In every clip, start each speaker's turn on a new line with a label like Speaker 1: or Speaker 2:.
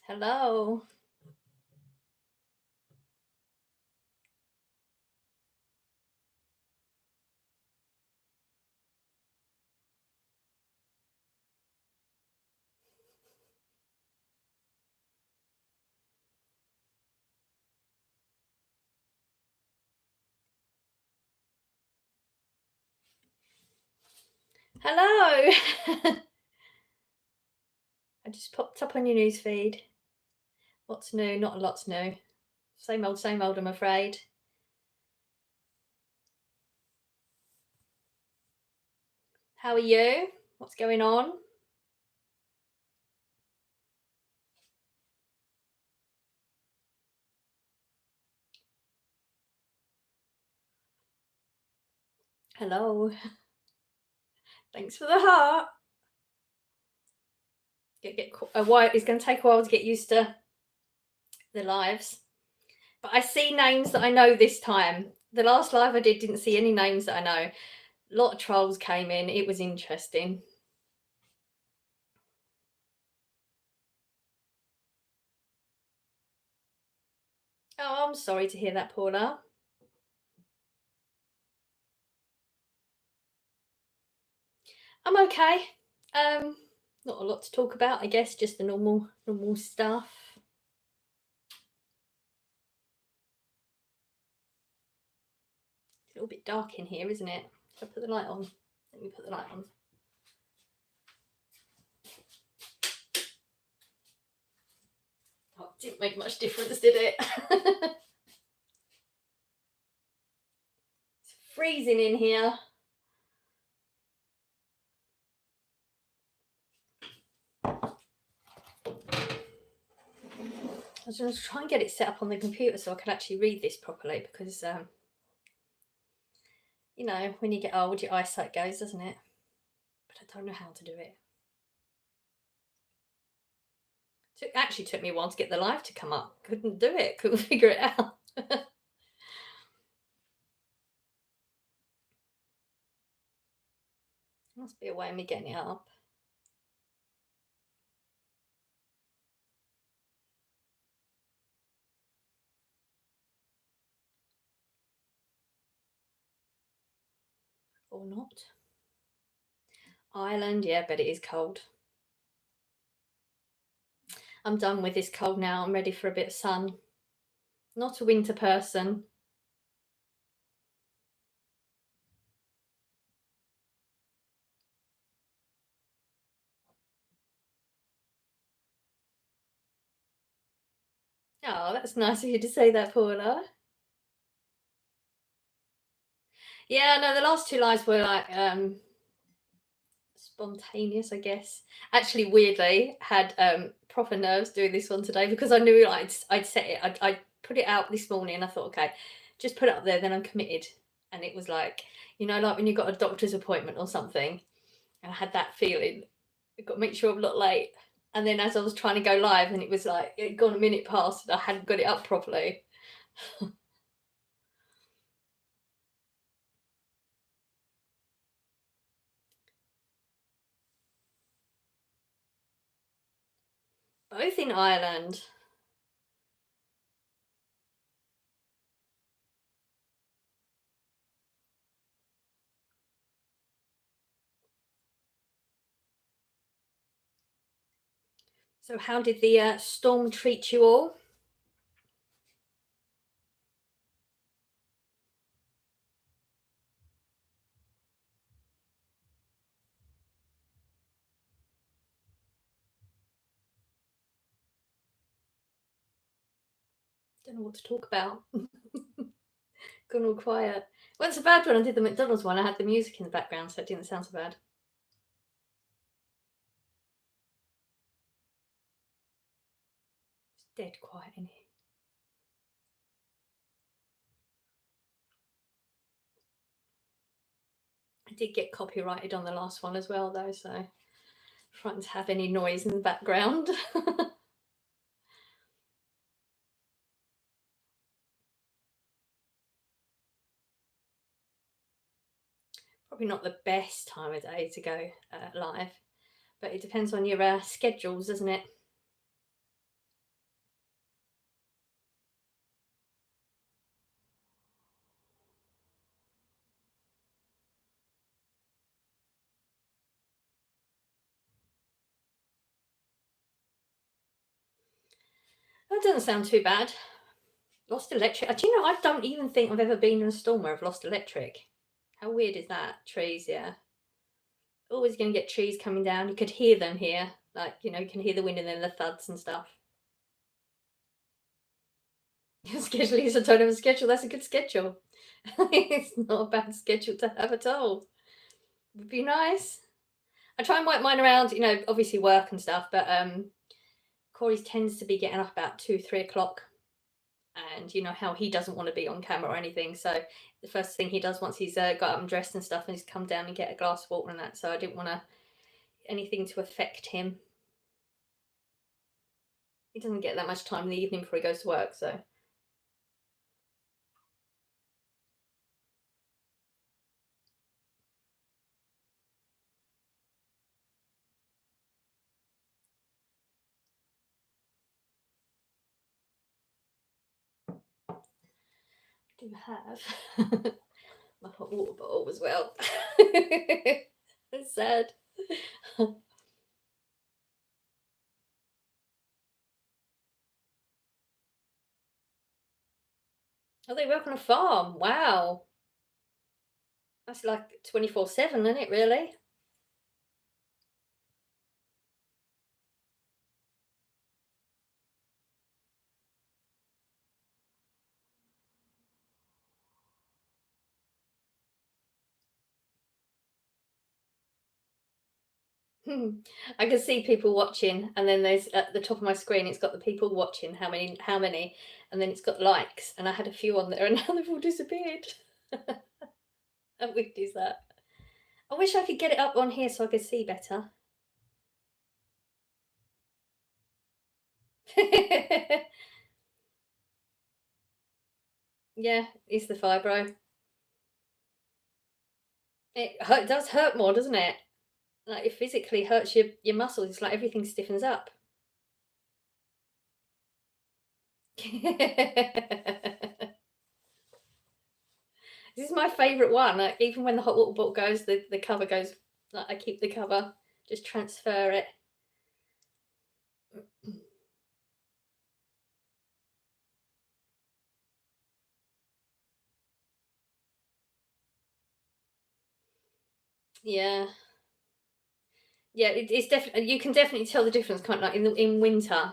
Speaker 1: Hello. Hello. I just popped up on your news feed. What's new? Not a lot's new. Same old, I'm afraid. How are you? What's going on? Hello. Thanks for the heart. It's going to take a while to get used to the lives. But I see names that I know this time. The last live I didn't see any names that I know. A lot of trolls came in. It was interesting. Oh, I'm sorry to hear that, Paula. I'm okay. Not a lot to talk about, I guess, just the normal stuff. It's a little bit dark in here, isn't it? Should I put the light on? Let me put the light on. Oh, it didn't make much difference, did it? It's freezing in here. I was going to try and get it set up on the computer so I can actually read this properly because, you know, when you get old, your eyesight goes, doesn't it? But I don't know how to do it. It actually took me a while to get the live to come up. Couldn't do it. Couldn't figure it out. Must be a way of me getting it up. Or not. Ireland, yeah, but it is cold. I'm done with this cold now. I'm ready for a bit of sun. Not a winter person. Oh, that's nice of you to say that, Paula. Yeah, no, the last two lives were like spontaneous, I guess. Actually, weirdly, had proper nerves doing this one today because I knew I'd set it. I put it out this morning. I thought, okay, just put it up there, then I'm committed. And it was like, you know, like when you got a doctor's appointment or something, and I had that feeling. I've got to make sure I'm not late. And then as I was trying to go live, and it was like it had gone a minute past, and I hadn't got it up properly. Both in Ireland. So how did the storm treat you all? Don't know what to talk about. Gone all quiet. Well, so bad when I did the McDonald's one. I had the music in the background, so it didn't sound so bad. It's dead quiet in here. I did get copyrighted on the last one as well, though, so frightened to have any noise in the background. probably not the best time of day to go live, but it depends on your schedules, doesn't it? That doesn't sound too bad. Lost electric. Do you know, I don't even think I've ever been in a storm where I've lost electric. How weird is that? Trees, yeah. Always going to get trees coming down. You could hear them here. Like, you can hear the wind and then the thuds and stuff. Schedule is a total of a schedule. That's a good schedule. It's not a bad schedule to have at all. Would be nice. I try and work mine around, obviously work and stuff, but Corey tends to be getting up about 2, 3 o'clock, and you know how he doesn't want to be on camera or anything. So the first thing he does once he's got up and dressed and stuff, and he's come down and get a glass of water and that. So I didn't want anything to affect him. He doesn't get that much time in the evening before he goes to work, so. I do have my hot water bottle as well. It's sad. Oh, they work on a farm. Wow. That's like 24/7, isn't it, really? I can see people watching, and then there's at the top of my screen, it's got the people watching, how many, and then it's got likes, and I had a few on there, and now they've all disappeared. How weird is that? I wish I could get it up on here so I could see better. Yeah, it's the fibro. It does hurt more, doesn't it? Like it physically hurts your muscles. It's like everything stiffens up. This is my favourite one. Like, even when the hot water bottle goes, the cover goes. Like, I keep the cover, just transfer it. Yeah, yeah. It's definitely, you can definitely tell the difference. Kind of like in winter,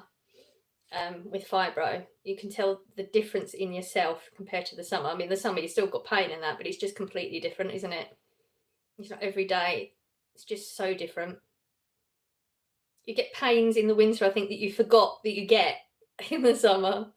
Speaker 1: with fibro, you can tell the difference in yourself compared to the summer. I mean, the summer you still got pain in that, but it's just completely different, isn't it? It's not every day. It's just so different. You get pains in the winter, I think, that you forgot that you get in the summer.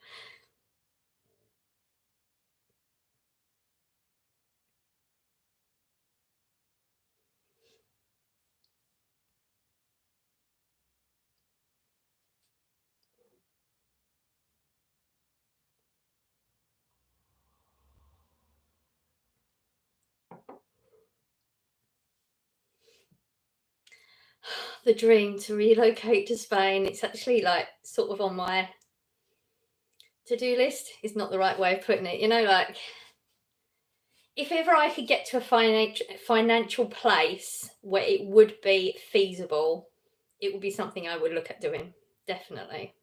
Speaker 1: The dream to relocate to Spain. It's actually like sort of on my to-do list. Is not the right way of putting it. Like if ever I could get to a financial place where it would be feasible, it would be something I would look at doing. Definitely.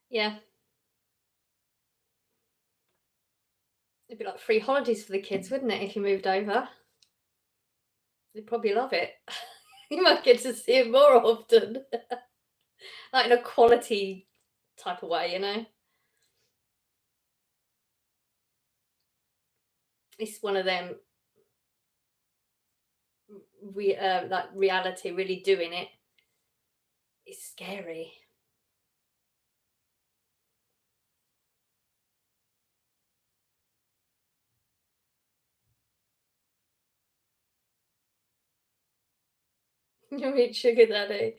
Speaker 1: Yeah. Be like free holidays for the kids, wouldn't it, if you moved over? They'd probably love it. You might get to see him more often, like in a quality type of way, you know? It's one of them like reality really doing it. It's scary. Rich sugar daddy.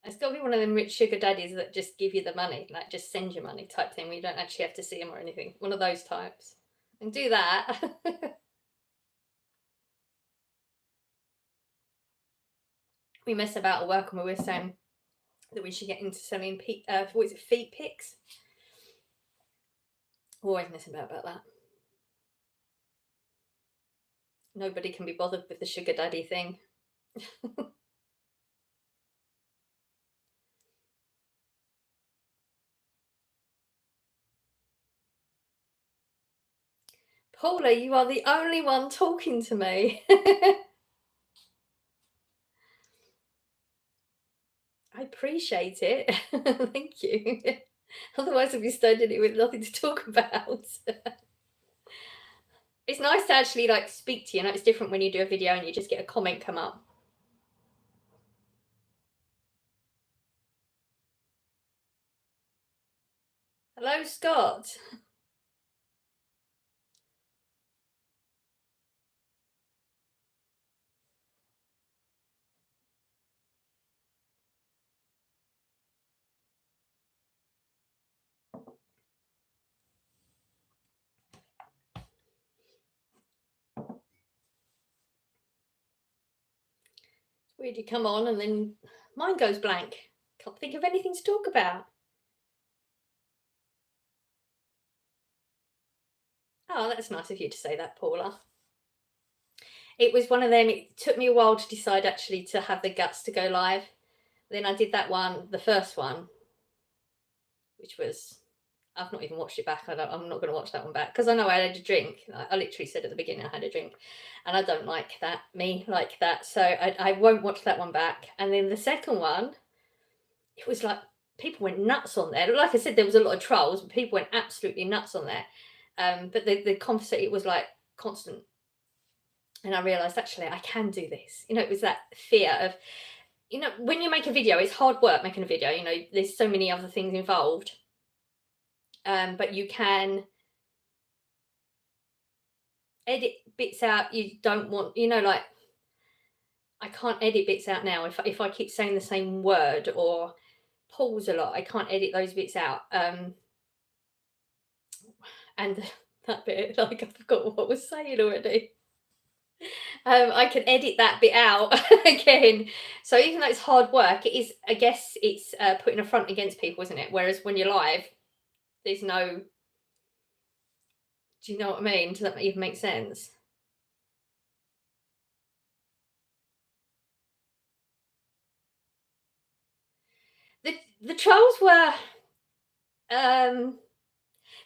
Speaker 1: It's got to be one of them rich sugar daddies that just give you the money, like just send you money type thing, where you don't actually have to see them or anything. One of those types. And do that. We mess about at work and we were saying that we should get into selling what is it, feet pics? Always messing about that. Nobody can be bothered with the sugar daddy thing. Paula, you are the only one talking to me. I appreciate it. Thank you. Otherwise, I'd be standing here with nothing to talk about. It's nice to actually like speak to you. It's different when you do a video and you just get a comment come up. Hello, Scott. It's weird you come on and then mine goes blank. Can't think of anything to talk about. Oh, that's nice of you to say that, Paula. It was one of them, it took me a while to decide actually to have the guts to go live. Then I did that one, the first one, which was, I've not even watched it back. I'm not going to watch that one back because I know I had a drink. I literally said at the beginning I had a drink, and I don't like that, me like that. So I won't watch that one back. And then the second one, it was like people went nuts on there. Like I said, there was a lot of trolls, but people went absolutely nuts on there. But the conversation, it was like constant. And I realised actually I can do this. It was that fear of, when you make a video, it's hard work making a video. There's so many other things involved. But you can edit bits out you don't want, like I can't edit bits out now. If I keep saying the same word or pause a lot, I can't edit those bits out. And that bit, like I forgot what I was saying already. I can edit that bit out again. So even though it's hard work, it is, I guess it's putting a front against people, isn't it? Whereas when you're live, there's no, do you know what I mean? Does that even make sense? The trolls were,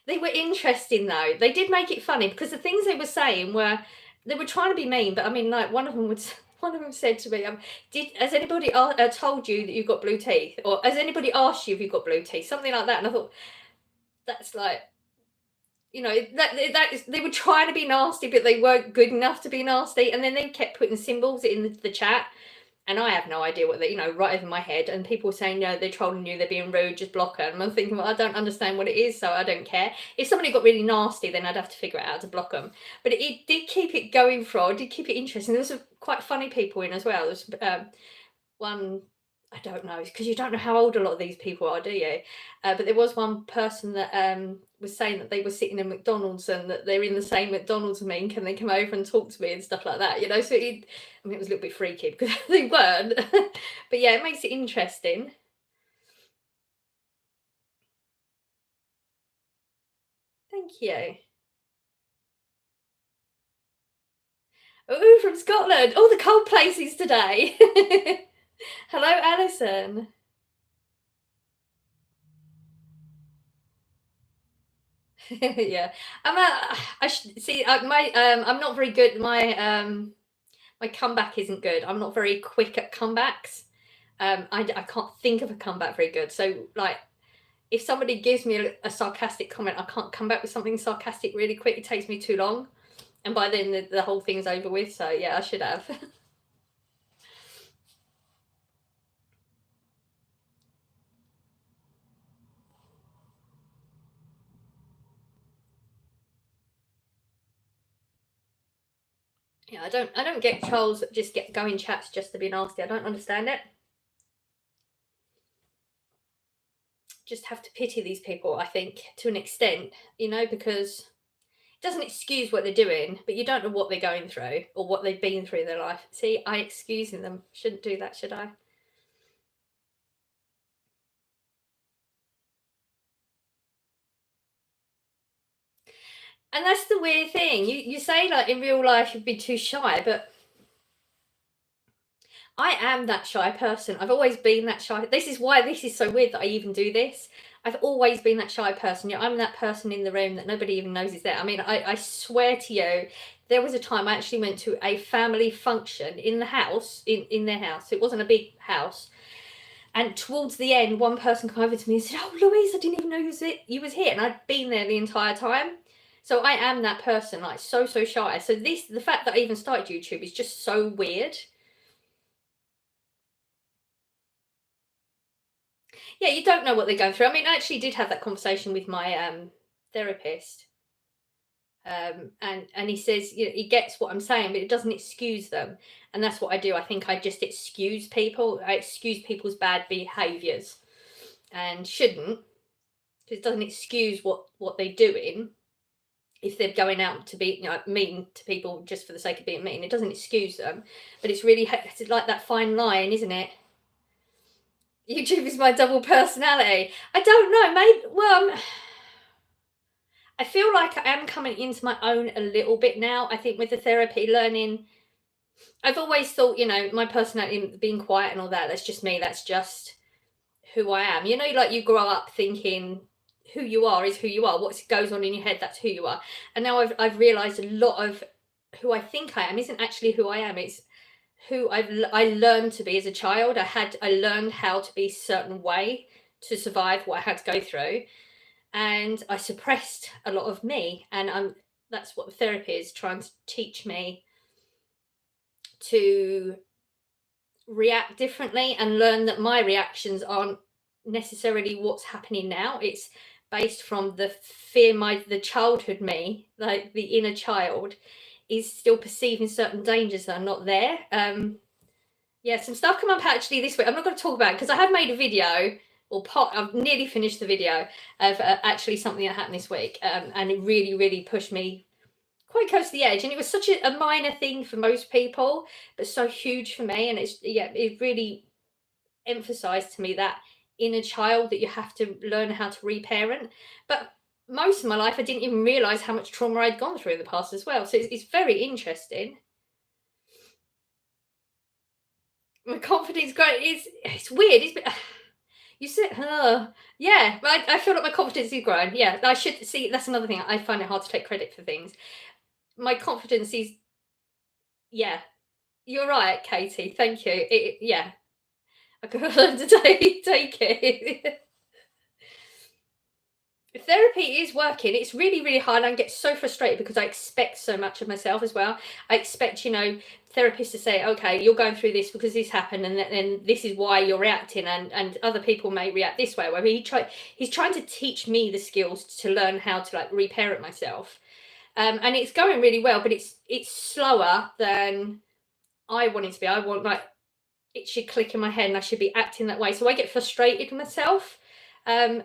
Speaker 1: they were interesting though. They did make it funny because the things they were saying were, they were trying to be mean, but I mean, like one of them said to me, has anybody told you that you've got blue teeth? Or has anybody asked you if you've got blue teeth? Something like that. And I thought, that's like, that is, they were trying to be nasty, but they weren't good enough to be nasty. And then they kept putting symbols in the chat. And I have no idea what they, right over my head. And people saying, no, they're trolling you, they're being rude, just block them. And I'm thinking, well, I don't understand what it is, so I don't care. If somebody got really nasty, then I'd have to figure out how to block them. But it did keep it going for, it did keep it interesting. There was some quite funny people in as well. There was one, I don't know, because you don't know how old a lot of these people are, do you? But there was one person that was saying that they were sitting in McDonald's and that they're in the same McDonald's as me, and can they come over and talk to me and stuff like that, So it was a little bit freaky because they weren't. But yeah, it makes it interesting. Thank you. Oh, from Scotland. All the cold places today. Hello, Alison. Yeah. I see. I'm not very good. My comeback isn't good. I'm not very quick at comebacks. I can't think of a comeback very good. So like, if somebody gives me a sarcastic comment, I can't come back with something sarcastic really quick. It takes me too long, and by then the whole thing's over with. So yeah, I should have. Yeah, I don't get trolls that just get going chats just to be nasty. I don't understand it. Just have to pity these people, I think, to an extent, because it doesn't excuse what they're doing, but you don't know what they're going through or what they've been through in their life. See, I excusing them. Shouldn't do that, should I? And that's the weird thing. You say like in real life you'd be too shy, but I am that shy person. I've always been that shy. This is why this is so weird that I even do this. I've always been that shy person. I'm that person in the room that nobody even knows is there. I mean, I swear to you, there was a time I actually went to a family function in the house, in their house. It wasn't a big house. And towards the end, one person came over to me and said, "Oh, Louise, I didn't even know you was here." And I'd been there the entire time. So I am that person, like so shy. So the fact that I even started YouTube is just so weird. Yeah, you don't know what they're going through. I mean, I actually did have that conversation with my therapist, and he says, he gets what I'm saying, but it doesn't excuse them, and that's what I do. I think I just excuse people. I excuse people's bad behaviours, and shouldn't, because it doesn't excuse what they're doing. If they're going out to be mean to people just for the sake of being mean, it doesn't excuse them. But it's like that fine line, isn't it? YouTube is my double personality. I don't know. Maybe. Well, I feel like I am coming into my own a little bit now. I think with the therapy, learning, I've always thought, my personality being quiet and all that, that's just me. That's just who I am. Like you grow up thinking who you are is who you are. What goes on in your head, that's who you are. And now I've realized a lot of who I think I am isn't actually who I am. It's who I learned to be as a child. I learned how to be a certain way to survive what I had to go through, and I suppressed a lot of me. And that's what therapy is, trying to teach me to react differently and learn that my reactions aren't necessarily what's happening now. It's based from the fear the childhood me, like the inner child, is still perceiving certain dangers that are not there. Yeah, some stuff come up actually this week. I'm not going to talk about it because I have made a video, or I've nearly finished the video of actually something that happened this week, and it really, really pushed me quite close to the edge. And it was such a minor thing for most people, but so huge for me. And it really emphasised to me that inner child that you have to learn how to reparent. But most of my life, I didn't even realise how much trauma I'd gone through in the past as well. So it's very interesting. My confidence growing. It's weird. You said, yeah, but I feel like my confidence is growing. Yeah, I should see. That's another thing. I find it hard to take credit for things. My confidence is, yeah. You're right, Katie. Thank you. Yeah, I could learn to take it. Therapy is working. It's really, really hard. I get so frustrated because I expect so much of myself as well. I expect, therapists to say, okay, you're going through this because this happened, and this is why you're reacting, and other people may react this way. Where he's trying to teach me the skills to learn how to like reparent myself, and it's going really well, but it's slower than I want it to be. I want like it should click in my head and I should be acting that way. So I get frustrated with myself,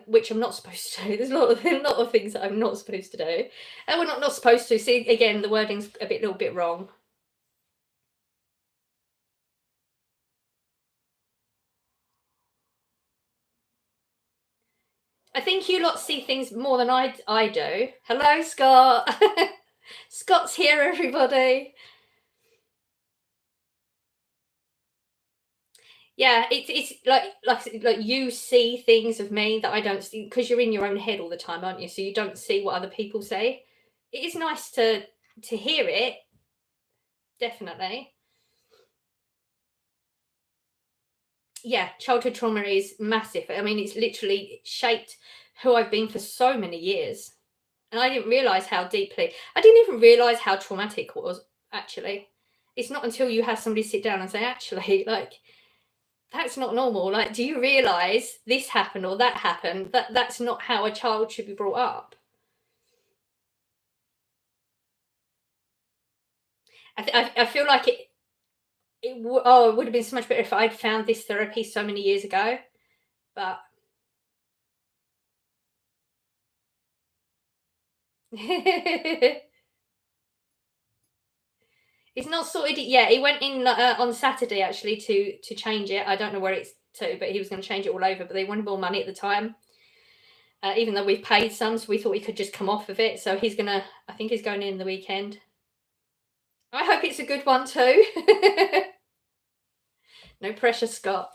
Speaker 1: which I'm not supposed to do. There's a lot of things that I'm not supposed to do. And we're not supposed to. See, again, the wording's little bit wrong. I think you lot see things more than I do. Hello, Scott. Scott's here, everybody. Yeah, it's like you see things of me that I don't see because you're in your own head all the time, aren't you? So you don't see what other people say. It is nice to hear it, definitely. Yeah, childhood trauma is massive. I mean, it's literally shaped who I've been for so many years. And I didn't realize how deeply, I didn't even realize how traumatic it was, actually. It's not until you have somebody sit down and say, actually, like, that's not normal. Like, do you realize this happened or that happened? That's not how a child should be brought up. I feel like it would have been so much better if I'd found this therapy so many years ago. But it's not sorted yet. He went in on Saturday actually to change it. I don't know where it's to, but he was going to change it all over. But they wanted more money at the time, even though we've paid some, so we thought we could just come off of it. So he's gonna. I think he's going in the weekend. I hope it's a good one too. No pressure, Scott.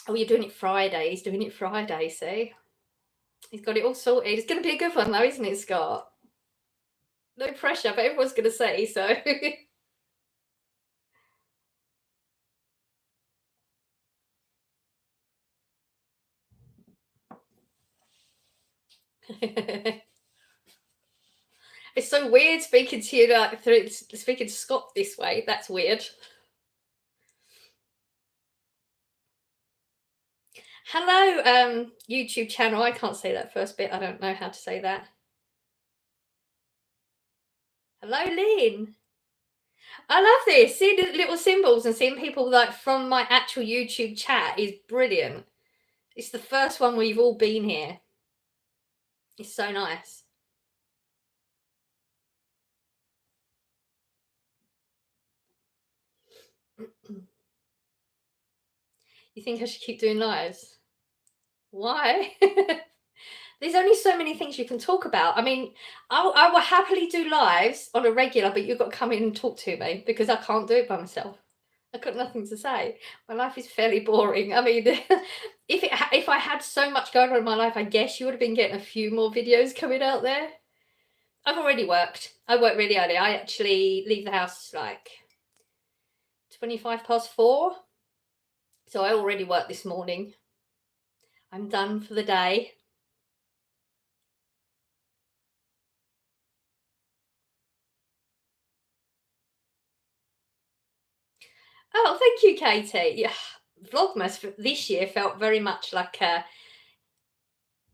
Speaker 1: Oh, you're doing it Friday. He's doing it Friday. See, he's got it all sorted. It's going to be a good one though, isn't it, Scott? No pressure, but everyone's going to say so. It's so weird speaking to you like through speaking to Scott this way. That's weird. Hello, YouTube channel. I can't say that first bit. I don't know how to say that. Hello, Lynn. I love this. Seeing the little symbols and seeing people like from my actual YouTube chat is brilliant. It's the first one where you've all been here. It's so nice. You think I should keep doing lives? Why? There's only so many things you can talk about. I mean, I will happily do lives on a regular, but you've got to come in and talk to me because I can't do it by myself. I've got nothing to say. My life is fairly boring. I mean, if I had so much going on in my life, I guess you would have been getting a few more videos coming out there. I've already worked. I work really early. I actually leave the house like 4:25. So I already worked this morning. I'm done for the day. Oh, thank you, Katie. Yeah, Vlogmas for this year felt very much like a.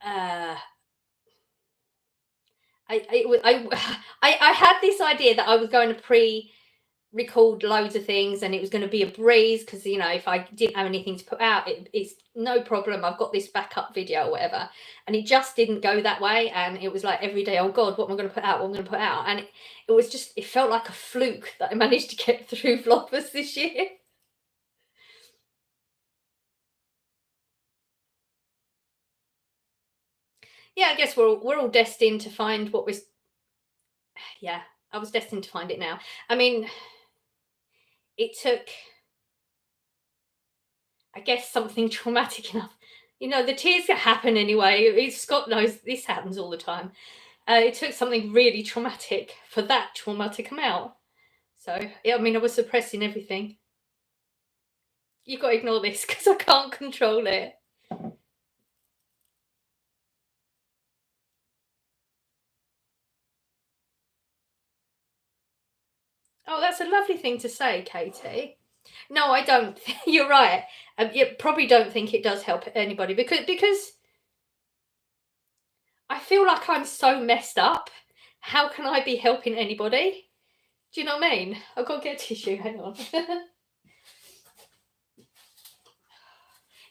Speaker 1: Uh, I had this idea that I was going to record loads of things and it was going to be a breeze because you know if I didn't have anything to put out it's no problem, I've got this backup video or whatever, and it just didn't go that way, and it was like every day, oh god, what am I going to put out, what am I going to put out, and it was just, it felt like a fluke that I managed to get through Vlogmas this year. Yeah, I guess we're all destined to find what was. Yeah, I was destined to find it now. I mean, it took, I guess, something traumatic enough. You know, the tears that happen anyway. Scott knows this happens all the time. It took something really traumatic for that trauma to come out. So, yeah, I mean, I was suppressing everything. You've got to ignore this because I can't control it. Oh, that's a lovely thing to say, Katie. No, I don't. You're right. You probably don't think it does help anybody because I feel like I'm so messed up. How can I be helping anybody? Do you know what I mean? I've got to get tissue. Hang on.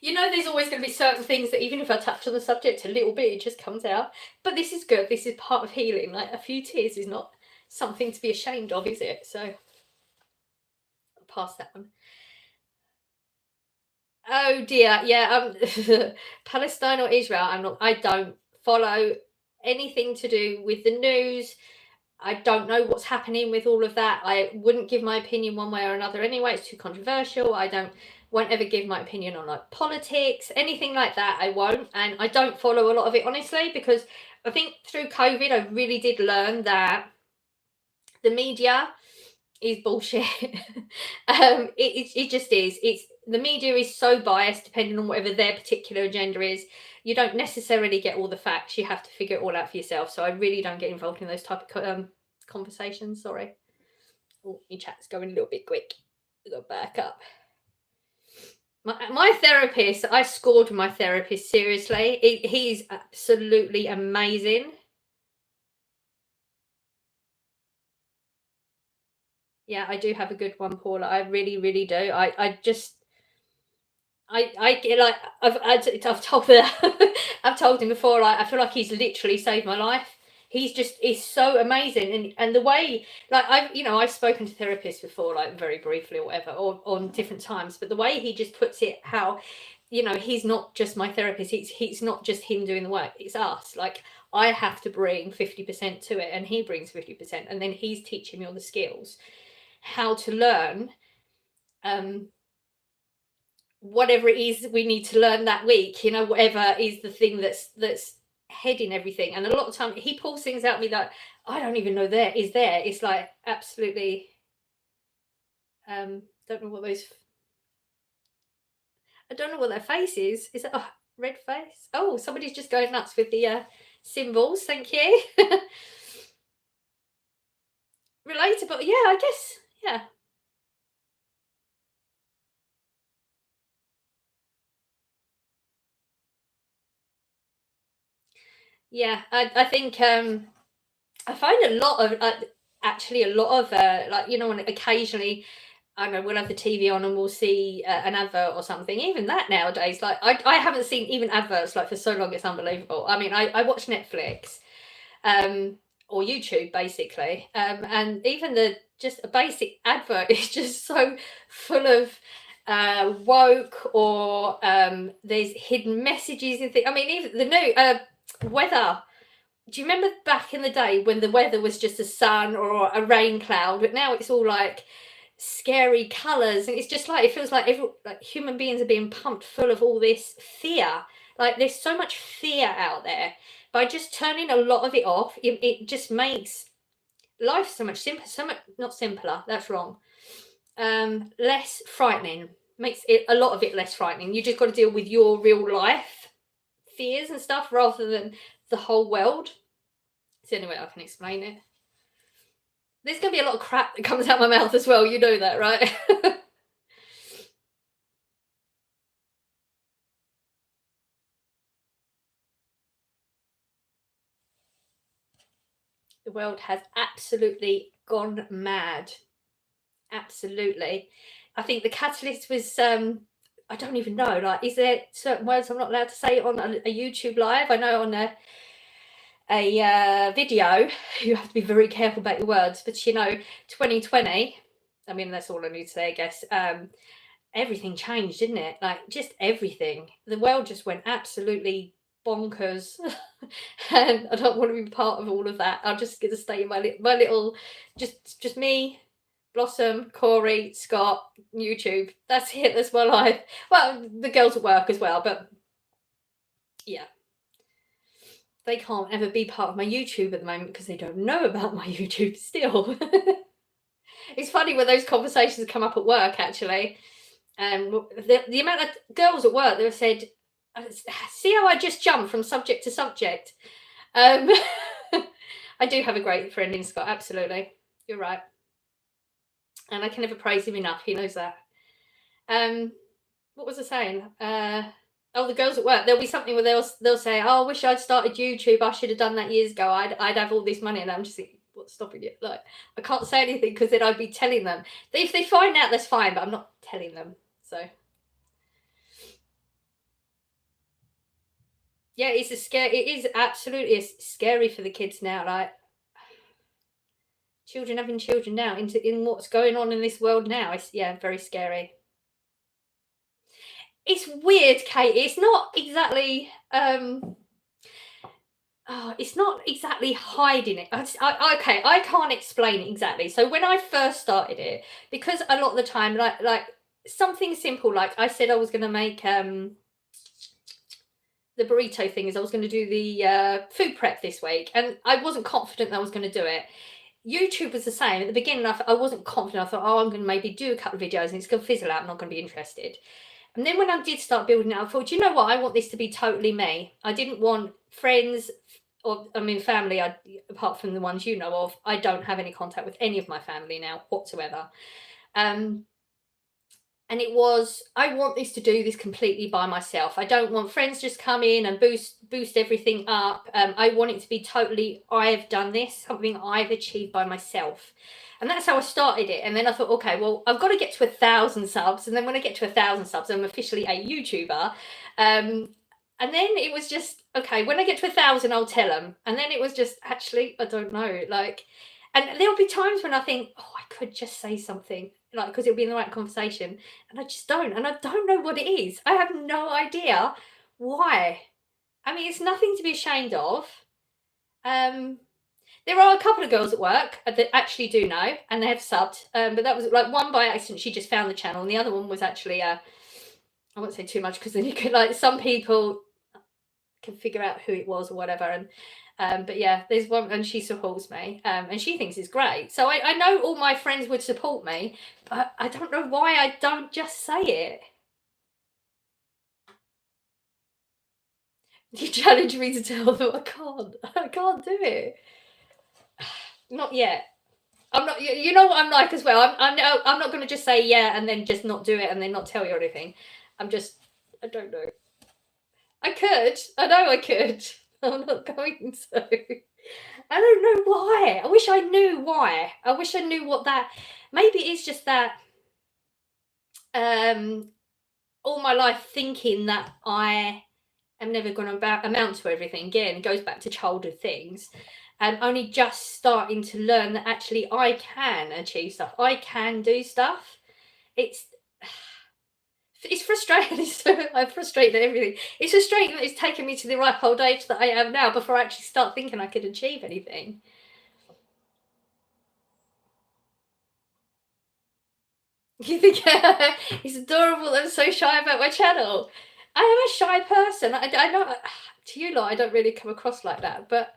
Speaker 1: You know, there's always going to be certain things that even if I touch on the subject a little bit, it just comes out. But this is good. This is part of healing. Like a few tears is not something to be ashamed of, is it? So I'll pass that one. Oh dear, yeah. Palestine or Israel. I'm not. I don't follow anything to do with the news. I don't know what's happening with all of that. I wouldn't give my opinion one way or another anyway. It's too controversial. I don't won't ever give my opinion on like politics, anything like that. I won't, and I don't follow a lot of it honestly, because I think through COVID I really did learn that the media is bullshit. It just is. It's the media is so biased depending on whatever their particular agenda is. You don't necessarily get all the facts. You have to figure it all out for yourself. So I really don't get involved in those type of conversations. Sorry. Oh, your chat's going a little bit quick. I got back up. My therapist, I scored my therapist seriously. He's absolutely amazing. Yeah, I do have a good one, Paula. I really, really do. I just I get like I've told her I've told him before, like I feel like he's literally saved my life. He's so amazing, and the way, like I've spoken to therapists before, like very briefly or whatever, or on different times, but the way he just puts it, how he's not just my therapist, he's not just him doing the work, it's us. Like I have to bring 50% to it, and he brings 50%, and then he's teaching me all the skills, how to learn whatever it is we need to learn that week, whatever is the thing that's heading everything. And a lot of time he pulls things out of me that I don't even know there is there. It's like absolutely don't know what those I don't know what their face is. Is it a red face? Oh, somebody's just going nuts with the symbols. Thank you. Relatable. Yeah, I guess. Yeah. Yeah. I think I find a lot of actually a lot of like when occasionally I don't know we'll have the TV on and we'll see an advert or something. Even that nowadays, like I haven't seen even adverts like for so long. It's unbelievable. I mean, I watch Netflix or YouTube basically, and even the just a basic advert is just so full of woke or there's hidden messages and things. I mean, even the new weather. Do you remember back in the day when the weather was just a sun or a rain cloud, but now it's all like scary colours, and it's just like it feels like like human beings are being pumped full of all this fear. Like there's so much fear out there. By just turning a lot of it off, it just makes life so much simpler, so much not simpler, that's wrong. Less frightening. Makes it a lot of it less frightening. You just got to deal with your real life fears and stuff rather than the whole world. It's the only way I can explain it. There's going to be a lot of crap that comes out my mouth as well. You know that, right? The world has absolutely gone mad. Absolutely. I think the catalyst was I don't even know. Like, is there certain words I'm not allowed to say on a YouTube live? I know on a video you have to be very careful about your words, but 2020, I mean, that's all I need to say, I guess. Everything changed, didn't it? Like just everything. The world just went absolutely bonkers, and I don't want to be part of all of that. I'm just going to stay in my little, just me, Blossom, Corey, Scott, YouTube. That's it. That's my life. Well, the girls at work as well, but yeah, they can't ever be part of my YouTube at the moment because they don't know about my YouTube still. It's funny when those conversations come up at work, actually. The amount of girls at work that have said, "See how I just jump from subject to subject." Um, I do have a great friend in Scott. Absolutely, you're right, and I can never praise him enough. He knows that. What was I saying? Oh, the girls at work. There'll be something where they'll say, "Oh, I wish I'd started YouTube. I should have done that years ago. I'd have all this money." And I'm just thinking, what's stopping you? Like, I can't say anything because then I'd be telling them. If they find out, that's fine, but I'm not telling them. So. Yeah, it's a scare. It is absolutely scary for the kids now. Like children having children now in what's going on in this world now. It's very scary. It's weird, Kate. It's not exactly. Oh, it's not exactly hiding it. Okay, I can't explain it exactly. So when I first started it, because a lot of the time, like something simple, like I said I was gonna make the burrito thing, is I was gonna do the food prep this week, and I wasn't confident that I was gonna do it. YouTube was the same. At the beginning, I wasn't confident. I thought, oh, I'm gonna maybe do a couple of videos and it's gonna fizzle out, I'm not gonna be interested. And then when I did start building it, I thought, you know what? I want this to be totally me. I didn't want friends or, I mean, family. Apart from the ones you know of, I don't have any contact with any of my family now whatsoever. Um, and it was, I want this to do this completely by myself. I don't want friends just come in and boost everything up. I want it to be totally, I've done this, something I've achieved by myself. And that's how I started it. And then I thought, okay, well, I've got to get to 1,000 subs, and then when I get to 1,000 subs, I'm officially a YouTuber. And then it was just, okay, when I get to 1,000, I'll tell them. And then it was just, actually, I don't know, like, and there'll be times when I think, oh, I could just say something, like, because it'll be in the right conversation, and I just don't, and I don't know what it is. I have no idea why. I mean, it's nothing to be ashamed of. Um, there are a couple of girls at work that actually do know, and they have subbed. But that was like one by accident. She just found the channel, and the other one was actually I won't say too much because then you could, like, some people can figure out who it was or whatever. And but yeah, there's one, and she supports me, and she thinks it's great. So I know all my friends would support me, but I don't know why I don't just say it. You challenge me to tell them I can't. I can't do it. Not yet. I'm not. You know what I'm like as well. I'm not going to just say yeah and then just not do it and then not tell you anything. I'm just. I don't know. I could. I know I could. I'm not going to. I don't know why. I wish I knew why. I wish I knew what that. Maybe it's just that. Um, all my life thinking that I am never going to amount to everything. Again, goes back to childhood things, and only just starting to learn that actually I can achieve stuff. I can do stuff. It's it's frustrating. I'm frustrated at everything. It's frustrating that it's taken me to the ripe old age that I am now before I actually start thinking I could achieve anything. You think it's adorable that I'm so shy about my channel. I am a shy person. I know to you lot I don't really come across like that, but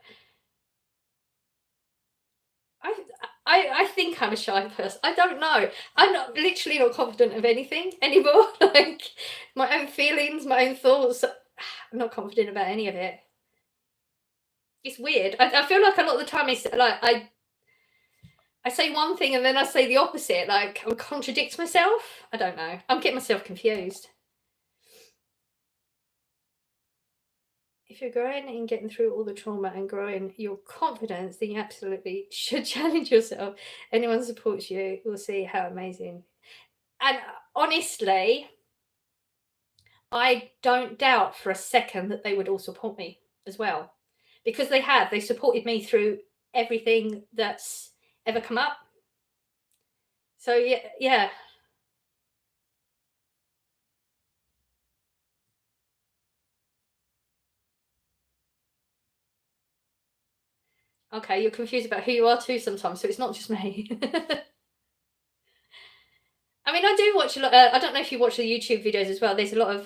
Speaker 1: I I think I'm a shy person. I don't know. I'm not literally not confident of anything anymore. Like my own feelings, my own thoughts. I'm not confident about any of it. It's weird. I feel like a lot of the time it's like I say one thing and then I say the opposite. Like I contradict myself. I don't know. I'm getting myself confused. If you're growing and getting through all the trauma and growing your confidence, then you absolutely should challenge yourself. Anyone supports you will see how amazing. And honestly, I don't doubt for a second that they would all support me as well, because they have. They supported me through everything that's ever come up. So yeah, yeah. Okay, you're confused about who you are too sometimes, so it's not just me. I mean, I do watch a lot. I don't know if you watch the YouTube videos as well. There's a lot of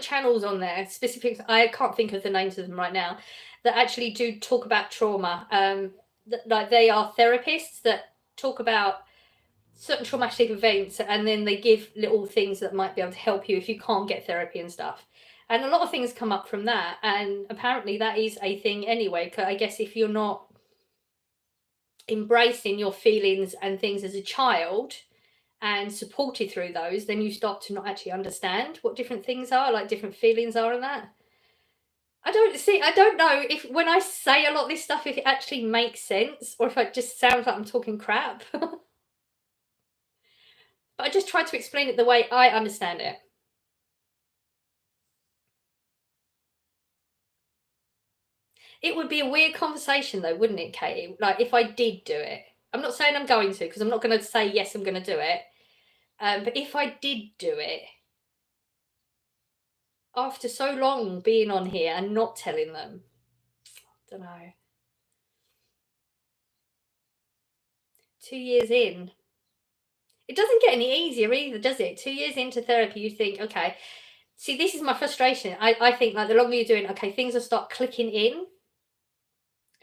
Speaker 1: channels on there. Specific, I can't think of the names of them right now, that actually do talk about trauma. Like they are therapists that talk about certain traumatic events, and then they give little things that might be able to help you if you can't get therapy and stuff. And a lot of things come up from that, and apparently that is a thing anyway. 'Cause I guess if you're not embracing your feelings and things as a child and supported through those, then you start to not actually understand what different things are, like different feelings are, and that. I don't know if when I say a lot of this stuff, if it actually makes sense or if it just sounds like I'm talking crap. But I just try to explain it the way I understand it. It would be a weird conversation though, wouldn't it, Katie? Like if I did do it. I'm not saying I'm going to, because I'm not going to say yes, I'm going to do it. But if I did do it, after so long being on here and not telling them. Don't know. 2 years in. It doesn't get any easier either, does it? 2 years into therapy, you think, okay, see, this is my frustration. I think like the longer you're doing, okay, things will start clicking in.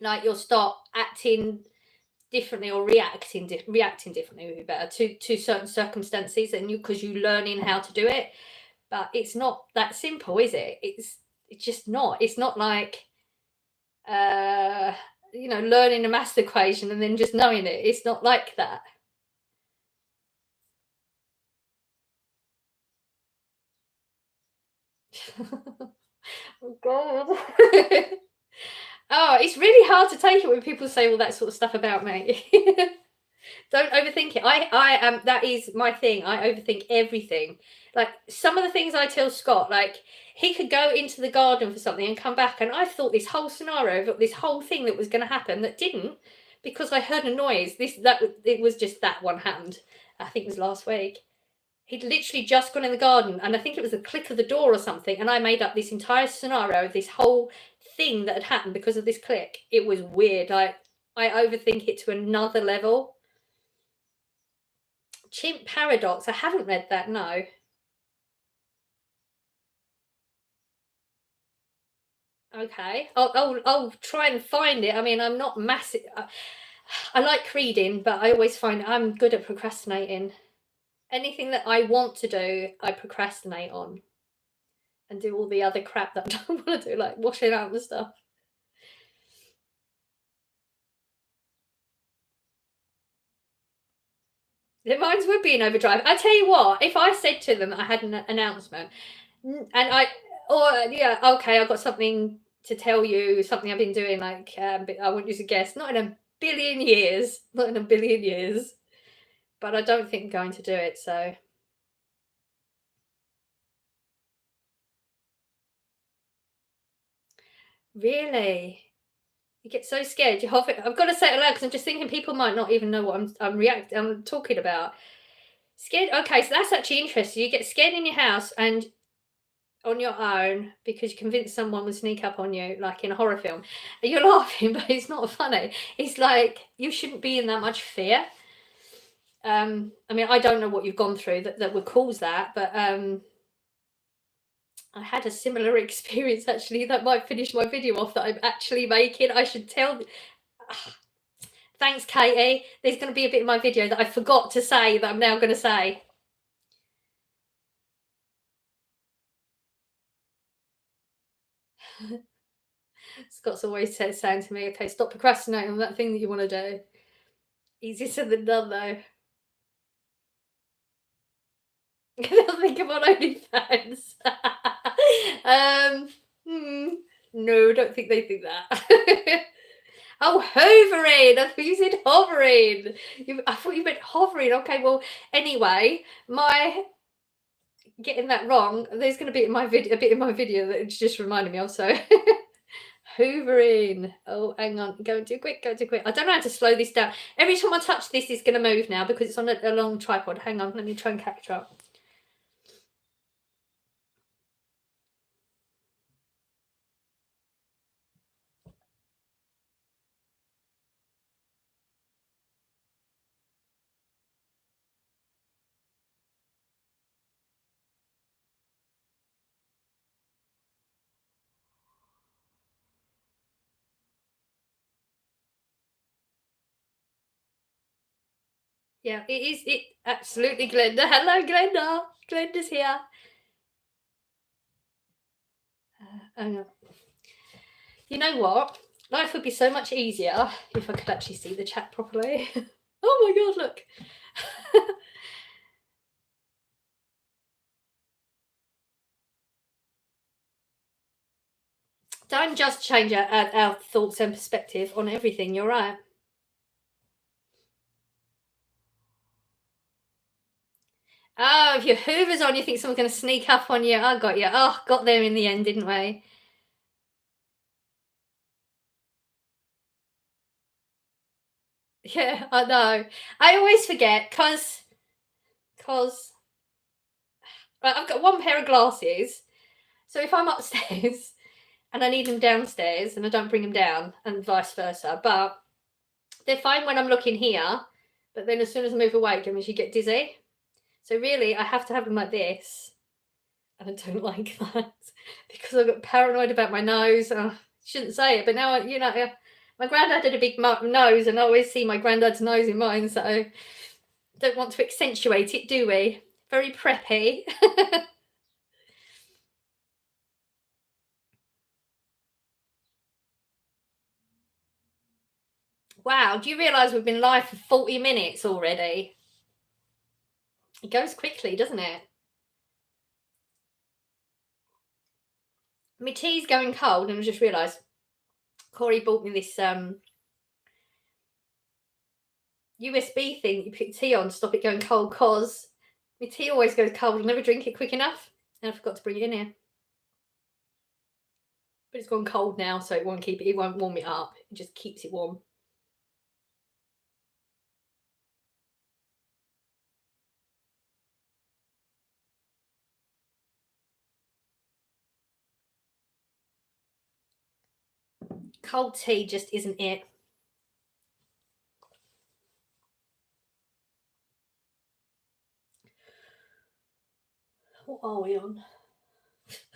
Speaker 1: Like you'll start acting differently or reacting differently would be better to certain circumstances, and you because you learning how to do it. But it's not that simple, is it? It's just not. It's not like uh learning a math equation and then just knowing it. It's not like that. Oh god. Oh, it's really hard to take it when people say all that sort of stuff about me. Don't overthink it. I am that is my thing. I overthink everything. Like some of the things I tell Scott, like he could go into the garden for something and come back, and I thought this whole scenario, this whole thing that was going to happen that didn't, because I heard a noise. It was just that one happened. I think it was last week. He'd literally just gone in the garden, and I think it was the click of the door or something, and I made up this entire scenario of this whole thing that had happened because of this click. It was weird. I overthink it to another level. Chimp Paradox. I haven't read that. No. Okay. I'll try and find it. I mean, I'm not massive. I like reading, but I always find I'm good at procrastinating. Anything that I want to do, I procrastinate on and do all the other crap that I don't want to do, like washing out and stuff. Their minds would be in overdrive. I tell you what, if I said to them I had an announcement, and yeah, okay, I've got something to tell you, something I've been doing, like, but I want you to guess. Not in a billion years, not in a billion years. But I don't think I'm going to do it. So really, you get so scared. You hover. I've got to say it aloud because I'm just thinking people might not even know what I'm talking about. Scared. Okay, so that's actually interesting. You get scared in your house and on your own because you convinced someone would sneak up on you, like in a horror film. And you're laughing, but it's not funny. It's like you shouldn't be in that much fear. I mean, I don't know what you've gone through that would cause that, but I had a similar experience actually that might finish my video off that I'm actually making. I should tell. Thanks, Katie. There's going to be a bit of my video that I forgot to say that I'm now going to say. Scott's always saying to me, okay, stop procrastinating on that thing that you want to do. Easier said than done, though. They'll think I'm on OnlyFans. Hmm, no, don't think they think that. Oh, hovering. I thought you said hovering. I thought you meant hovering. Okay, well, anyway, my getting that wrong. There's going to be a bit in my video that it's just reminded me of. So hoovering. Oh, hang on, going too quick, going too quick. I don't know how to slow this down. Every time I touch this, it's going to move now because it's on a long tripod. Hang on, let me try and capture up. Yeah, it is. It absolutely, Glenda. Hello, Glenda. Glenda's here. Hang on. You know what? Life would be so much easier if I could actually see the chat properly. Oh my god, look. Don't just change our thoughts and perspective on everything. You're right. Oh, if your Hoover's on, you think someone's going to sneak up on you. I got you. Oh, got there in the end, didn't we? Yeah, I know. I always forget because I've got one pair of glasses. So if I'm upstairs and I need them downstairs and I don't bring them down, and vice versa, but they're fine when I'm looking here, but then as soon as I move away, it means you get dizzy. So really, I have to have them like this, and I don't like that because I got paranoid about my nose. Shouldn't say it, but now my granddad had a big nose, and I always see my granddad's nose in mine. So don't want to accentuate it, do we? Very preppy. Wow, do you realise we've been live for 40 minutes already? It goes quickly, doesn't it? My tea's going cold, and I just realised Corey bought me this USB thing you put tea on to stop it going cold, because my tea always goes cold. I never drink it quick enough, and I forgot to bring it in here. But it's gone cold now, so it won't warm it up. It just keeps it warm. Cold tea just isn't it. What are we on?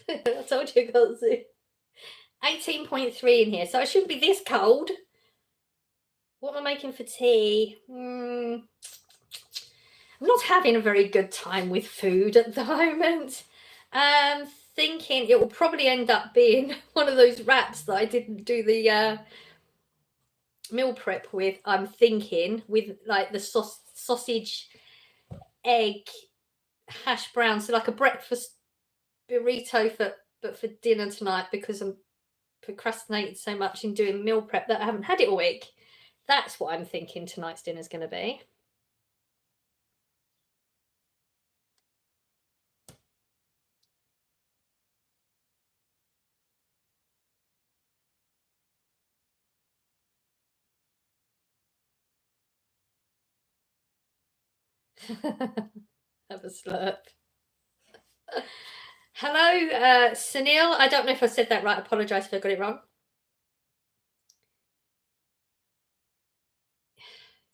Speaker 1: I told you I can't see. 18.3 in here, so it shouldn't be this cold. What am I making for tea? I'm not having a very good time with food at the moment. Thinking it will probably end up being one of those wraps that I didn't do the meal prep with. I'm thinking with like the sausage, egg, hash brown, so like a breakfast burrito but for dinner tonight, because I'm procrastinating so much in doing meal prep that I haven't had it all week. That's what I'm thinking tonight's dinner's going to be. Have a slurp. Hello, Sunil. I don't know if I said that right. I apologise if I got it wrong.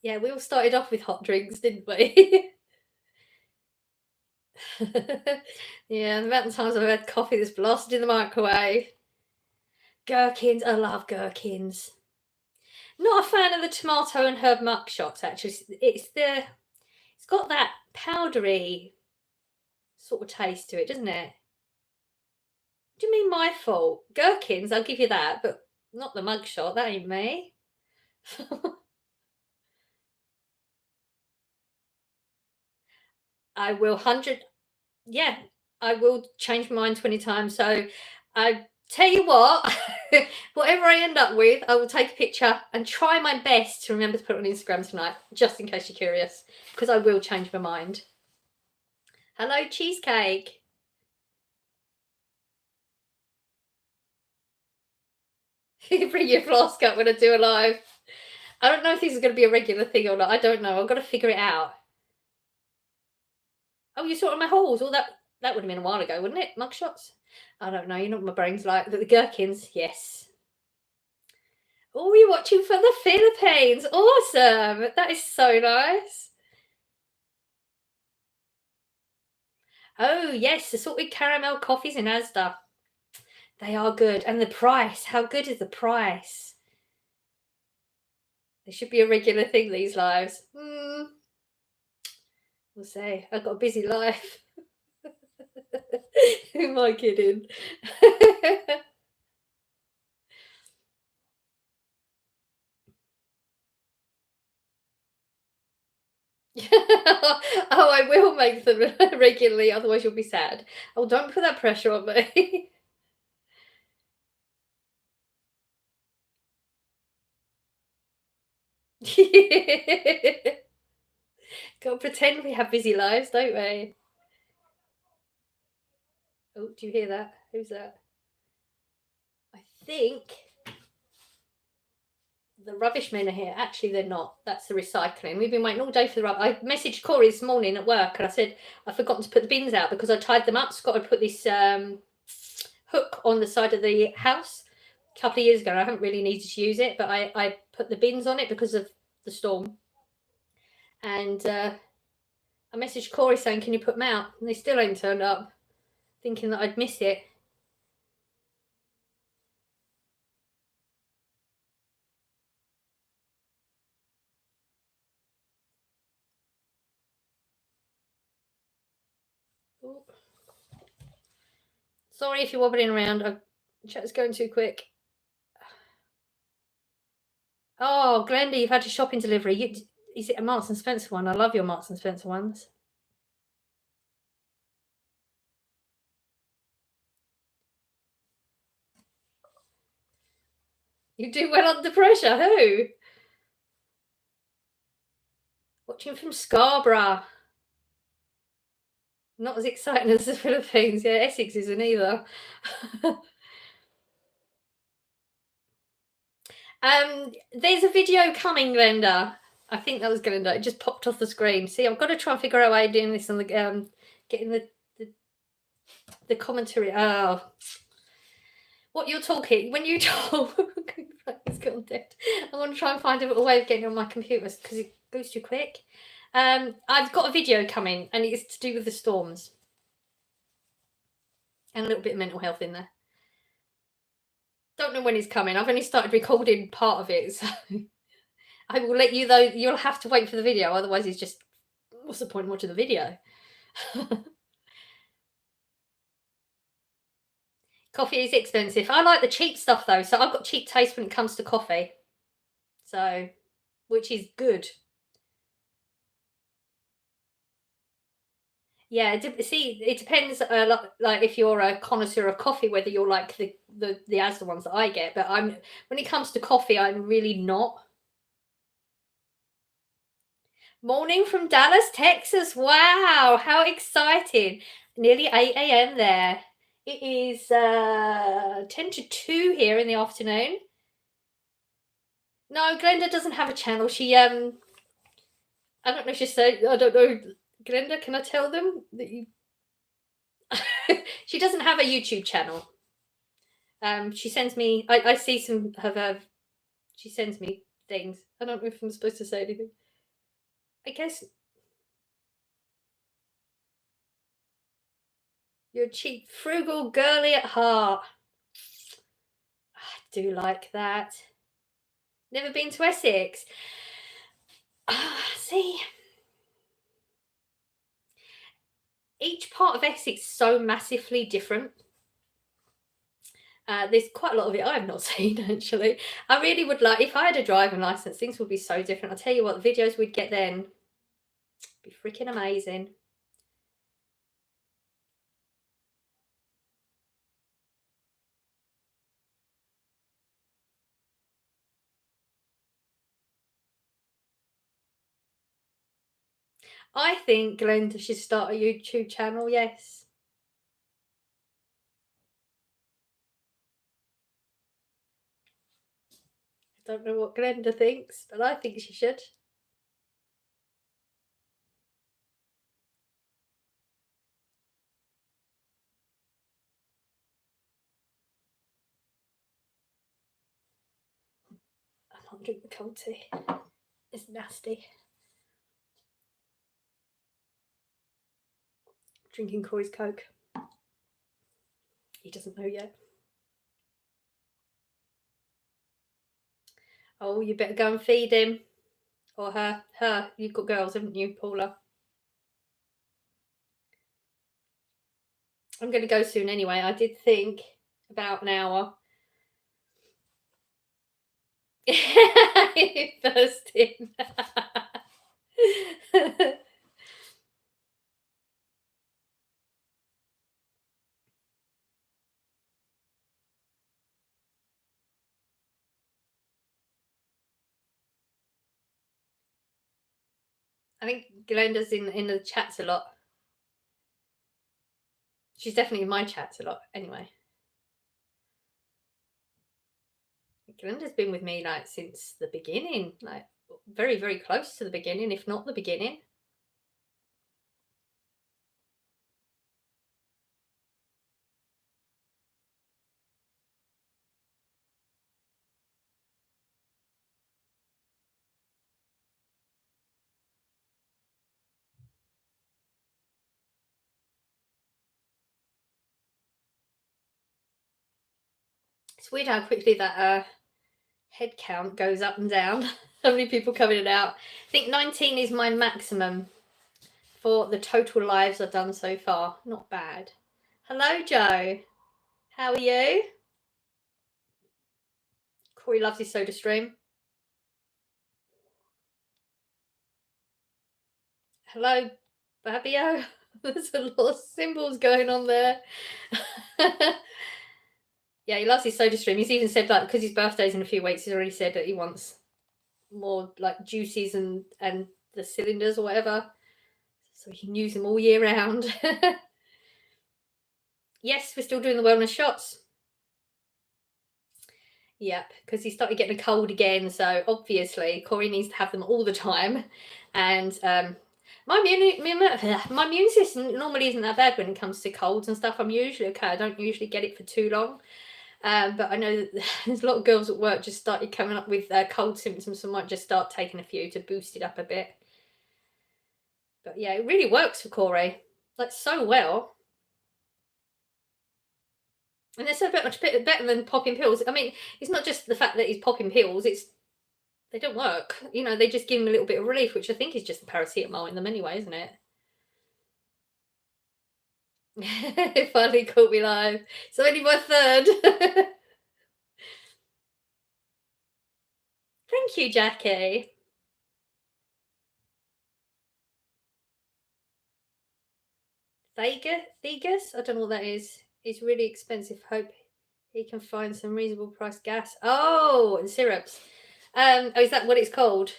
Speaker 1: Yeah, we all started off with hot drinks, didn't we? Yeah, the amount of times I've had coffee that's blasted in the microwave. Gherkins, I love gherkins. Not a fan of the tomato and herb muck shots, actually. It's got that powdery sort of taste to it, doesn't it? What do you mean my fault? Gherkins, I'll give you that, but not the mug shot. That ain't me. I will 100 yeah, I will change my mind 20 times. So I tell you what, whatever I end up with, I will take a picture and try my best to remember to put it on Instagram tonight, just in case you're curious, because I will change my mind. Hello, cheesecake. Bring your flask up when I do a live. I don't know if this is going to be a regular thing or not. I don't know. I've got to figure it out. Oh, you saw it on my hauls. Well, that would have been a while ago, wouldn't it? Mugshots? I don't know. You know what my brain's like. But the gherkins, yes. Oh, you're watching from the Philippines. Awesome. That is so nice. Oh, yes. The salted caramel coffees in Asda. They are good. And the price. How good is the price? They should be a regular thing, these lives. We'll say. I've got a busy life. Who am I kidding? Oh, I will make them regularly, otherwise you'll be sad. Oh, don't put that pressure on me. Gotta pretend we have busy lives, don't we? Oh, do you hear that? Who's that? I think the rubbish men are here. Actually, they're not. That's the recycling. We've been waiting all day for the rubbish. I messaged Corey this morning at work and I said I've forgotten to put the bins out because I tied them up. Scott had put this hook on the side of the house a couple of years ago. I haven't really needed to use it, but I put the bins on it because of the storm. And I messaged Corey saying, "Can you put them out?" And they still ain't turned up, thinking that I'd miss it. Ooh. Sorry if you're wobbling around. Chat's going too quick. Oh, Glenda, you've had a shopping delivery. Is it a Marks and Spencer one? I love your Marks and Spencer ones. You do well under pressure. Who? Watching from Scarborough. Not as exciting as the Philippines. Yeah, Essex isn't either. There's a video coming, Glenda. I think that was Glenda. It just popped off the screen. See, I've got to try and figure out a way of doing this on the getting the commentary. Oh, what you're talking when you talk. It's gone dead. I want to try and find a way of getting on my computer because it goes too quick. I've got a video coming, and it's to do with the storms and a little bit of mental health in there. Don't know when it's coming. I've only started recording part of it, so I will let you, though. You'll have to wait for the video, otherwise it's just, what's the point in watching the video? Coffee is expensive. I like the cheap stuff though, so I've got cheap taste when it comes to coffee, so which is good. Yeah, see, it depends. Like if you're a connoisseur of coffee, whether you're like the Asda ones that I get. But when it comes to coffee, I'm really not. Morning from Dallas, Texas. Wow, how exciting! Nearly 8 a.m. there. It is 10 to 2 here in the afternoon. No, Glenda doesn't have a channel. She I don't know if she said, I don't know. Glenda, can I tell them that you she doesn't have a YouTube channel. She sends me I see some of her, she sends me things. I don't know if I'm supposed to say anything. I guess you're cheap, frugal, girly at heart. I do like that. Never been to Essex. See, each part of Essex is so massively different. There's quite a lot of it I've not seen, actually. I really would like, if I had a driving license, things would be so different. I'll tell you what, the videos we'd get then be freaking amazing. I think Glenda should start a YouTube channel, yes. I don't know what Glenda thinks, but I think she should. I can't drink the cold tea. It's nasty. Drinking Corey's Coke. He doesn't know yet. Oh, you better go and feed him. Or her. Her. You've got girls, haven't you, Paula? I'm going to go soon anyway. I did think about an hour. First in. I think Glenda's in the chats a lot. She's definitely in my chats a lot anyway. Glenda's been with me like since the beginning, like very, very close to the beginning, if not the beginning. It's weird how quickly that head count goes up and down. How many people come in and out. I think 19 is my maximum for the total lives I've done so far. Not bad. Hello, Joe. How are you? Corey loves his soda stream. Hello, Babio. There's a lot of symbols going on there. Yeah, he loves his soda stream. He's even said, like, because his birthday's in a few weeks, he's already said that he wants more like juices and the cylinders or whatever, so he can use them all year round. Yes, we're still doing the wellness shots. Yep, because he started getting a cold again, so obviously Corey needs to have them all the time. And my immune system normally isn't that bad when it comes to colds and stuff. I'm usually okay. I don't usually get it for too long. But I know that there's a lot of girls at work just started coming up with cold symptoms, so I might just start taking a few to boost it up a bit. But yeah, it really works for Corey, like so well. And they're so much better than popping pills. I mean, it's not just the fact that he's popping pills, it's they don't work. You know, they just give him a little bit of relief, which I think is just the paracetamol in them anyway, isn't it? It finally caught me live. So only my third. Thank you, Jackie. Thegus? I don't know what that is. It's really expensive. Hope he can find some reasonable price gas. Oh, and syrups. Oh, is that what it's called?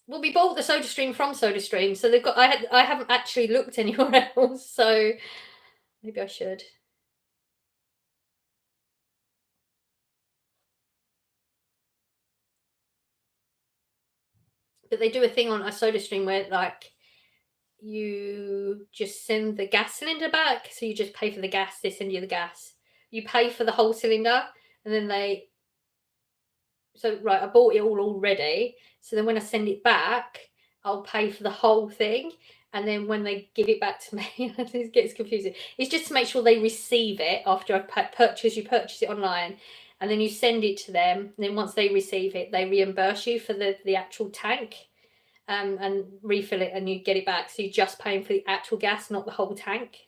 Speaker 1: Well, we bought the Soda Stream from Soda Stream, so they've got. I haven't actually looked anywhere else, so maybe I should. But they do a thing on a Soda Stream where like you just send the gas cylinder back, so you just pay for the gas. They send you the gas. You pay for the whole cylinder, and then they. So right, I bought it all already. So then when I send it back, I'll pay for the whole thing. And then when they give it back to me, it gets confusing. It's just to make sure they receive it after I've purchased. You purchase it online, and then you send it to them. And then once they receive it, they reimburse you for the actual tank, and refill it, and you get it back. So you're just paying for the actual gas, not the whole tank.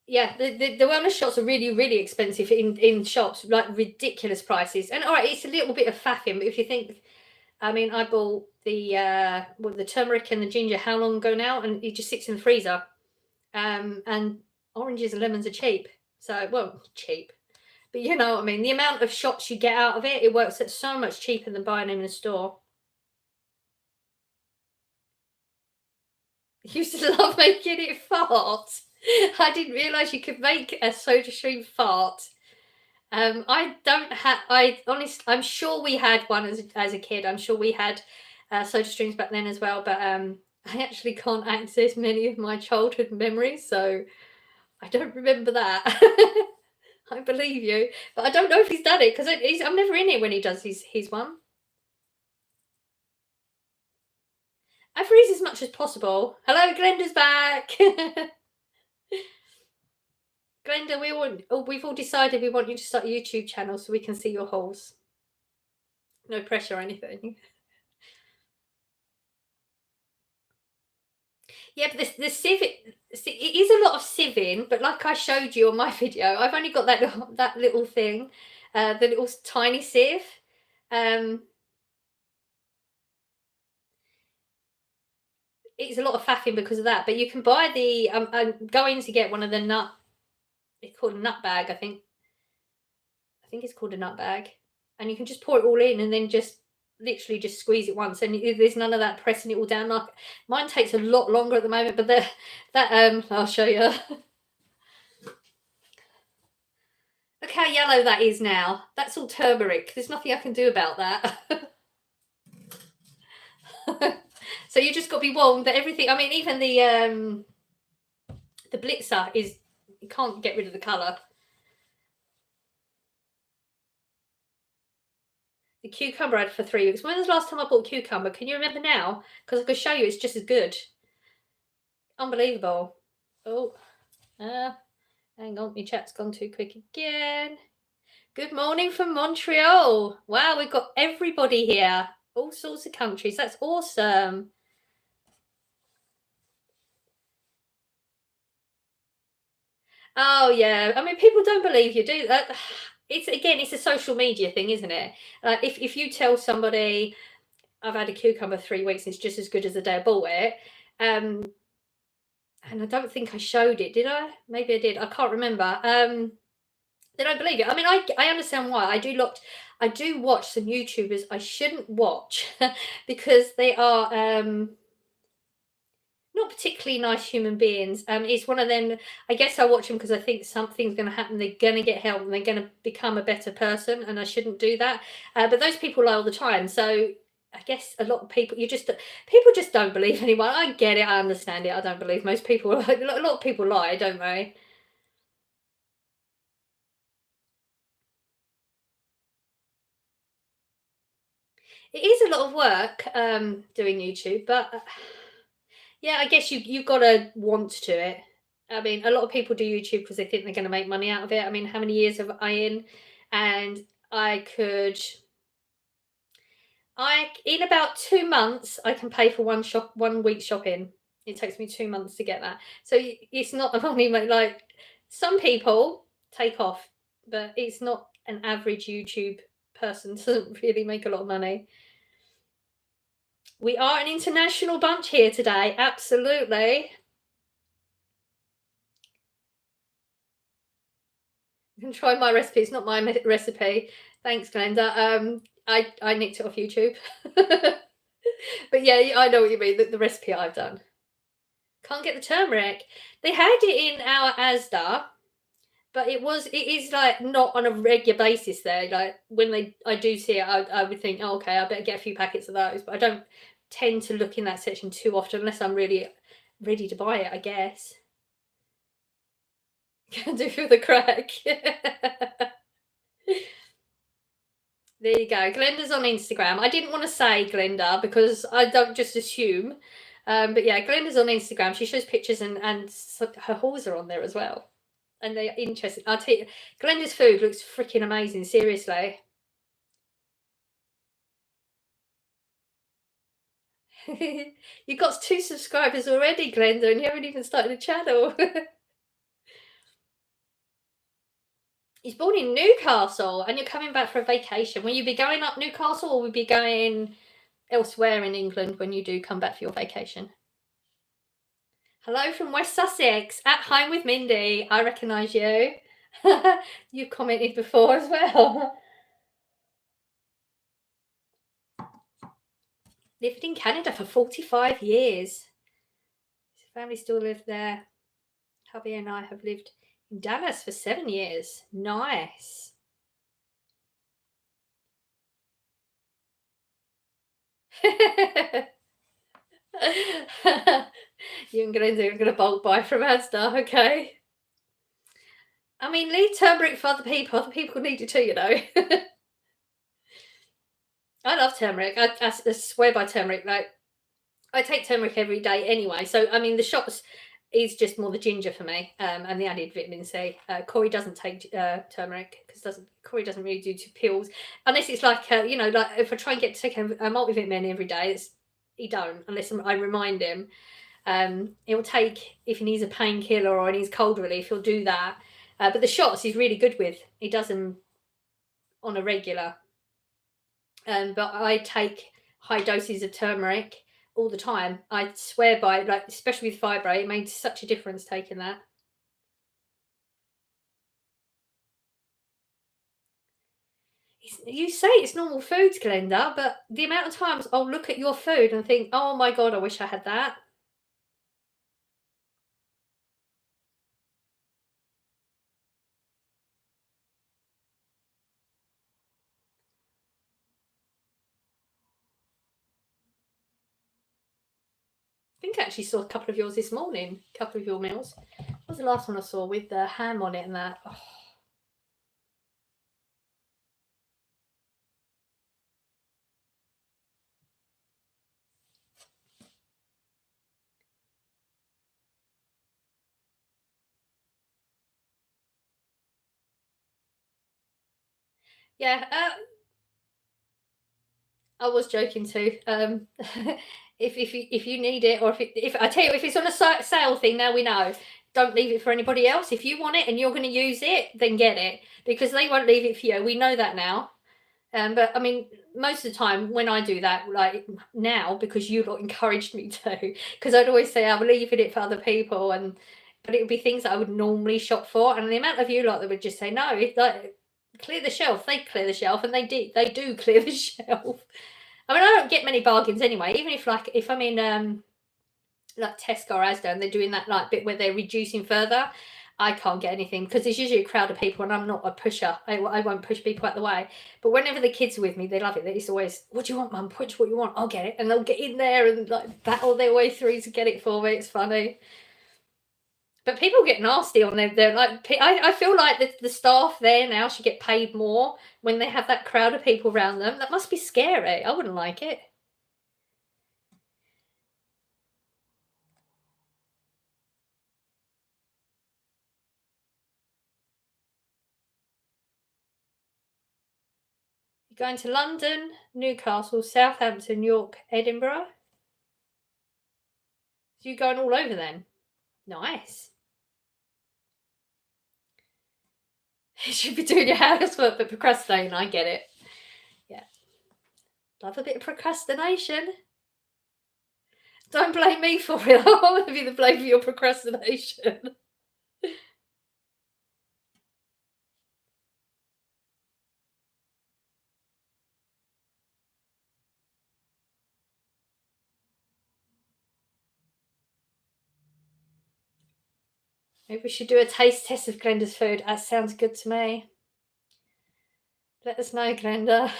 Speaker 1: Yeah, the wellness shots are really, really expensive in shops, like ridiculous prices. And all right, it's a little bit of faffing, but if you think, I mean, I bought the turmeric and the ginger how long ago now, and it just sits in the freezer. And oranges and lemons are cheap, so well, cheap, but you know what I mean. The amount of shots you get out of it, it works at so much cheaper than buying them in a store. I used to love making it fart. I didn't realise you could make a soda stream fart. I don't have. I honestly, I'm sure we had one as a kid. I'm sure we had soda streams back then as well. But I actually can't access many of my childhood memories, so I don't remember that. I believe you, but I don't know if he's done it because I'm never in it when he does his one. I freeze as much as possible. Hello, Glenda's back. Glenda, we've all decided we want you to start a YouTube channel so we can see your holes. No pressure or anything. Yeah, but the sieve, it is a lot of sieving, but like I showed you on my video, I've only got that little thing, the little tiny sieve. It's a lot of faffing because of that, but you can buy the. I'm going to get one of the nut. It's called a nut bag, I think. I think it's called a nut bag, and you can just pour it all in, and then just literally just squeeze it once, and there's none of that pressing it all down. Like mine takes a lot longer at the moment, but I'll show you. Look how yellow that is now. That's all turmeric. There's nothing I can do about that. So you just got to be warned that everything. I mean, even the blitzer is. You can't get rid of the colour. The cucumber I had for 3 weeks. When was the last time I bought cucumber? Can you remember now? Because I could show you it's just as good. Unbelievable. Oh, uh, hang on, my chat's gone too quick again. Good morning from Montreal. Wow, we've got everybody here, all sorts of countries. That's awesome. Oh yeah, I mean, people don't believe you, do that. It's again, it's a social media thing, isn't it? If you tell somebody I've had a cucumber 3 weeks, it's just as good as the day I bought it. Um, and I don't think I showed it, did I? Maybe I did. I can't remember. They don't believe it. I mean, I understand why. I do watch some YouTubers I shouldn't watch because they are not particularly nice human beings. It's one of them. I guess I watch them because I think something's going to happen. They're going to get help and they're going to become a better person, and I shouldn't do that. But those people lie all the time. So I guess a lot of people, people just don't believe anyone. I get it. I understand it. I don't believe most people. A lot of people lie, don't they? It is a lot of work doing YouTube, but yeah, I guess you've got to want to it. I mean, a lot of people do YouTube because they think they're going to make money out of it. I mean, how many years have I in? And I could, I in about 2 months, I can pay for 1 week shopping. It takes me 2 months to get that, so it's not a money like some people take off, but it's not an average YouTube person doesn't really make a lot of money. We are an international bunch here today, absolutely. You can try my recipe. It's not my recipe. Thanks, Glenda. I nicked it off YouTube. But yeah, I know what you mean. The recipe I've done. Can't get the turmeric. They had it in our Asda, but it is like not on a regular basis there. Like when I do see it, I would think, oh, okay, I better get a few packets of those. But I don't tend to look in that section too often unless I'm really ready to buy it, I guess. Can do for the crack. There you go. Glenda's on Instagram. I didn't want to say Glenda because I don't just assume. But yeah, Glenda's on Instagram. She shows pictures and her hauls are on there as well. And they're interesting. I'll tell you, Glenda's food looks freaking amazing. Seriously. You've got 2 subscribers already, Glenda, and you haven't even started a channel. He's born in Newcastle and you're coming back for a vacation. Will you be going up Newcastle or will you be going elsewhere in England when you do come back for your vacation? Hello from West Sussex, at home with Mindy. I recognise you. You've commented before as well. Lived in Canada for 45 years. His family still live there. Hubby and I have lived in Dallas for 7 years. Nice. You and Glenda are going to bulk buy from Asda, okay? I mean, leave turmeric for other people. Other people need it too, you know. I love turmeric. I swear by turmeric. Like, I take turmeric every day anyway. So, I mean, the shots is just more the ginger for me, and the added vitamin C. Corey doesn't take turmeric because Corey doesn't really do two pills unless it's like like if I try and get to take a multivitamin every day, he don't unless I remind him. He'll take if he needs a painkiller or he needs cold relief, he'll do that. But the shots he's really good with. He does them on a regular. But I take high doses of turmeric all the time. I swear by it, like especially with fibro, it made such a difference taking that. You say it's normal foods, Glenda, but the amount of times I'll look at your food and think, "Oh my god, I wish I had that." I think I actually saw a couple of yours this morning. A couple of your meals. What was the last one I saw with the ham on it and that? Oh. Yeah, I was joking too. If you need it, or if I tell you, if it's on a sale thing, now we know. Don't leave it for anybody else. If you want it and you're going to use it, then get it, because they won't leave it for you. We know that now. But I mean, most of the time when I do that, like now, because you lot encouraged me to, because I'd always say I'm leaving it for other people, and but it would be things that I would normally shop for, and the amount of you lot that would just say no, like clear the shelf. They clear the shelf, and they do clear the shelf. I mean, I don't get many bargains anyway. Even if I'm in like Tesco or Asda and they're doing that like bit where they're reducing further, I can't get anything because there's usually a crowd of people and I'm not a pusher. I won't push people out the way. But whenever the kids are with me, they love it. It's always, "What do you want, Mum? Push what you want. I'll get it." And they'll get in there and like battle their way through to get it for me. It's funny. But people get nasty on them. They're like, I feel like the staff there now should get paid more when they have that crowd of people around them. That must be scary. I wouldn't like it. You're going to London, Newcastle, Southampton, York, Edinburgh. So you're going all over then? Nice. You should be doing your housework but procrastinating. I get it. Yeah. Love a bit of procrastination. Don't blame me for it. I want to be the blame for your procrastination. Maybe we should do a taste test of Glenda's food. That sounds good to me. Let us know, Glenda.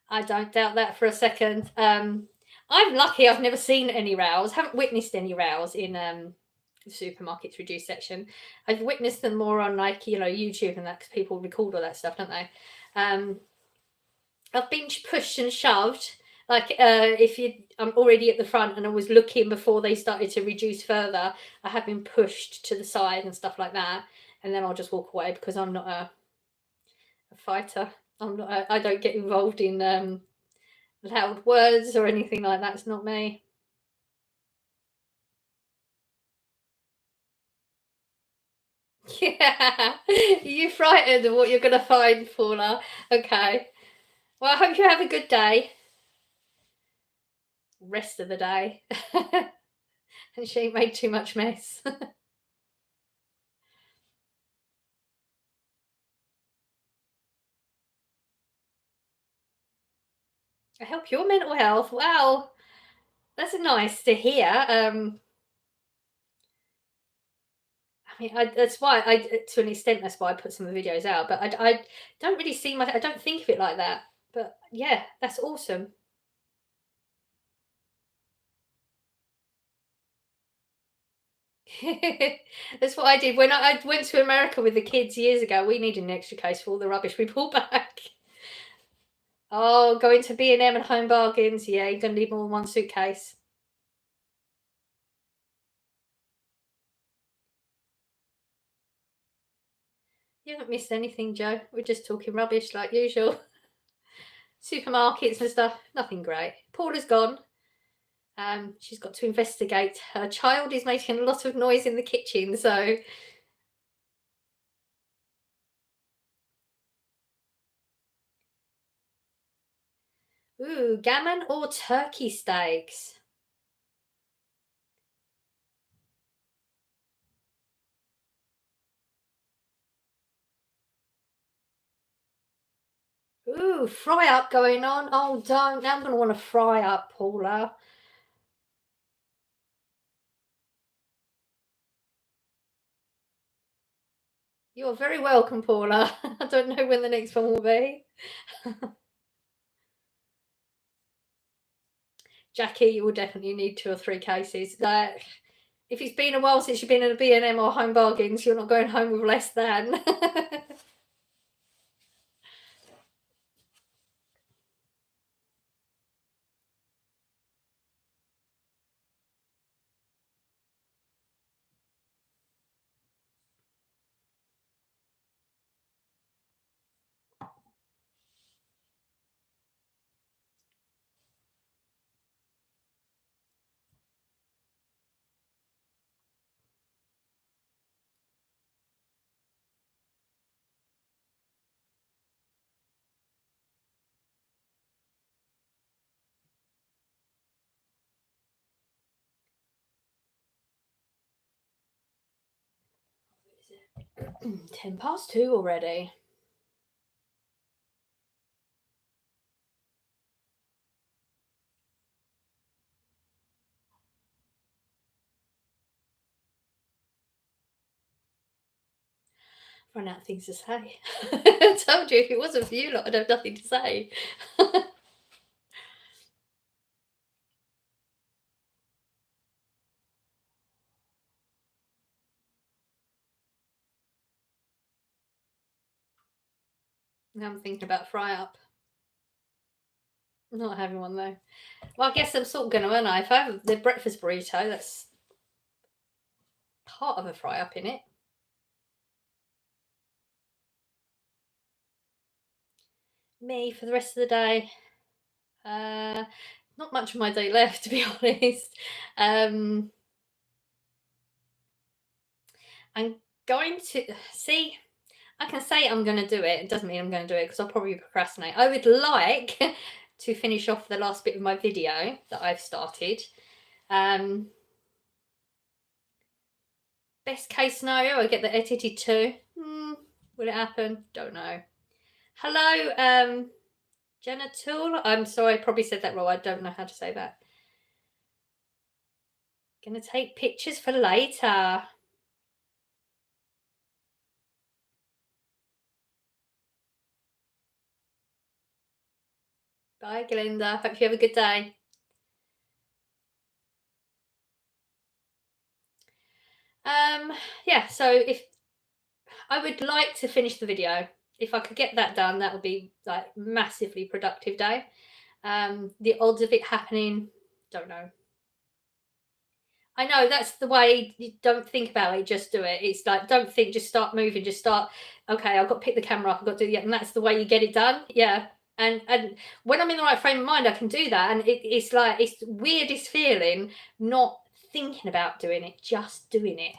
Speaker 1: I don't doubt that for a second. I'm lucky I've never seen any rows, haven't witnessed any rows in the supermarket's reduced section. I've witnessed them more on like, YouTube and that, because people record all that stuff, don't they? Um, I've been pushed and shoved. Like if I'm already at the front and I was looking before they started to reduce further, I have been pushed to the side and stuff like that, and then I'll just walk away because I'm not a fighter. I'm not. I don't get involved in loud words or anything like that. It's not me. Yeah, you frightened of what you're going to find, Paula. Okay. Well, I hope you have a good day. Rest of the day. And she ain't made too much mess. I help your mental health. Wow, that's nice to hear. I mean, that's why to an extent, that's why I put some of the videos out. But I don't really see I don't think of it like that. But yeah, that's awesome. That's what I did when I went to America with the kids years ago. We needed an extra case for all the rubbish we pulled back. Oh, going to B&M and Home Bargains. Yeah, you're gonna need more than one suitcase. You haven't missed anything, Joe. We're just talking rubbish like usual. Supermarkets and stuff. Nothing great. Paula's gone. She's got to investigate. Her child is making a lot of noise in the kitchen, so ooh, gammon or turkey steaks? Ooh, fry up going on. Oh, don't. Now I'm going to want to fry up, Paula. You're very welcome, Paula. I don't know when the next one will be. Jackie, you will definitely need 2 or 3 cases. If it's been a while since you've been in a B&M or Home Bargains, you're not going home with less than. 10 past 2 already. Run out of things to say. I told you if it wasn't for you lot, I'd have nothing to say. Now I'm thinking about fry up. Not having one though. Well, I guess I'm sort of going to, aren't I? If I have the breakfast burrito, that's part of a fry up in it. Me for the rest of the day. Not much of my day left, to be honest. Um, I'm going to see. I can say I'm going to do it. It doesn't mean I'm going to do it because I'll probably procrastinate. I would like to finish off the last bit of my video that I've started. Best case scenario, I get the edited too. Will it happen? Don't know. Hello, Jenna Tool. I'm sorry, I probably said that wrong. I don't know how to say that. Gonna take pictures for later. Bye, Glinda. Hope you have a good day. Yeah, so if I would like to finish the video, if I could get that done, that would be like massively productive day. The odds of it happening, don't know. I know that's the way. You don't think about it, just do it. It's like don't think, just start moving, just start. Okay, I've got to pick the camera up, I've got to do it, and that's the way you get it done. Yeah, and when I'm in the right frame of mind, I can do that, and it's like it's the weirdest feeling, not thinking about doing it, just doing it.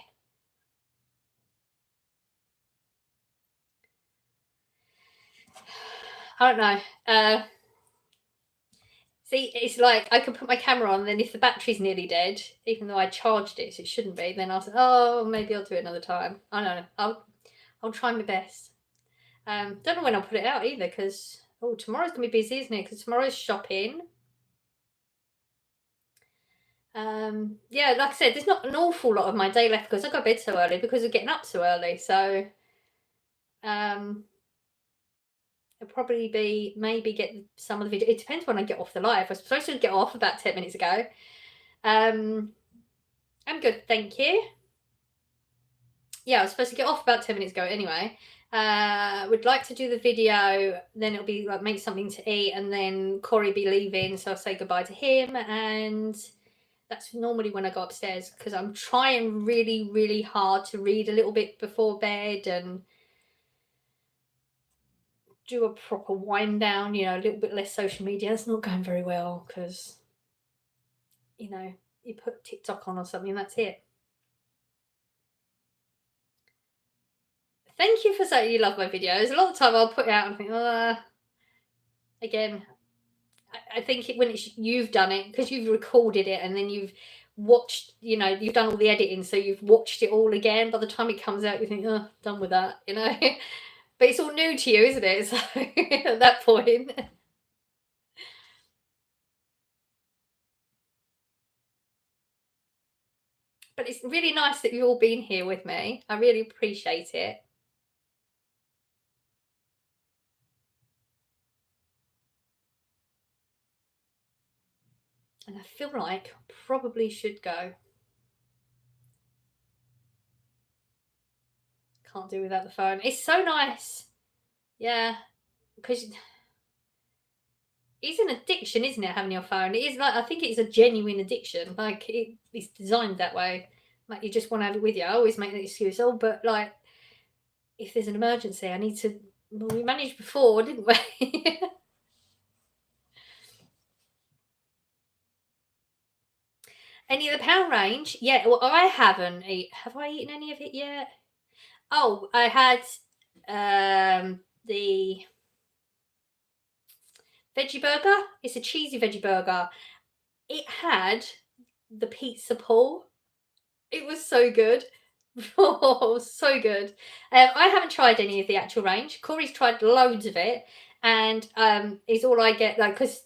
Speaker 1: I don't know. See, it's like I could put my camera on, and then if the battery's nearly dead, even though I charged it, so it shouldn't be, then I'll say, oh, maybe I'll do it another time. I don't know. I'll try my best. Don't know when I'll put it out either, because tomorrow's gonna be busy, isn't it? Because tomorrow's shopping. Yeah, like I said, there's not an awful lot of my day left because I go to bed so early because of getting up so early. So it'll probably be maybe get some of the video. It depends when I get off the live. I was supposed to get off about 10 minutes ago. I'm good, thank you. Yeah, I was supposed to get off about 10 minutes ago anyway. Would like to do the video, then it'll be like make something to eat, and then Corey be leaving, so I'll say goodbye to him, and that's normally when I go upstairs because I'm trying really, really hard to read a little bit before bed and do a proper wind down, a little bit less social media. It's not going very well because, you put TikTok on or something, that's it. Thank you for saying you love my videos. A lot of the time I'll put it out and think, again, I think when you've done it, because you've recorded it and then you've watched, you've done all the editing, so you've watched it all again. By the time it comes out, you think, oh, done with that, But it's all new to you, isn't it? So at that point. But it's really nice that you've all been here with me. I really appreciate it. And I feel like I probably should go. Can't do without the phone. It's so nice. Yeah. Because it's an addiction, isn't it, having your phone? It is like, I think it's a genuine addiction. Like it's designed that way. Like you just want to have it with you. I always make the excuse, but like if there's an emergency, I need to. Well, we managed before, didn't we? Any of the pound range? Yeah. Well, I haven't eaten. Have I eaten any of it yet? Oh, I had the veggie burger. It's a cheesy veggie burger. It had the pizza pull. It was so good. Oh, so good. I haven't tried any of the actual range. Corey's tried loads of it, and is all I get, like, because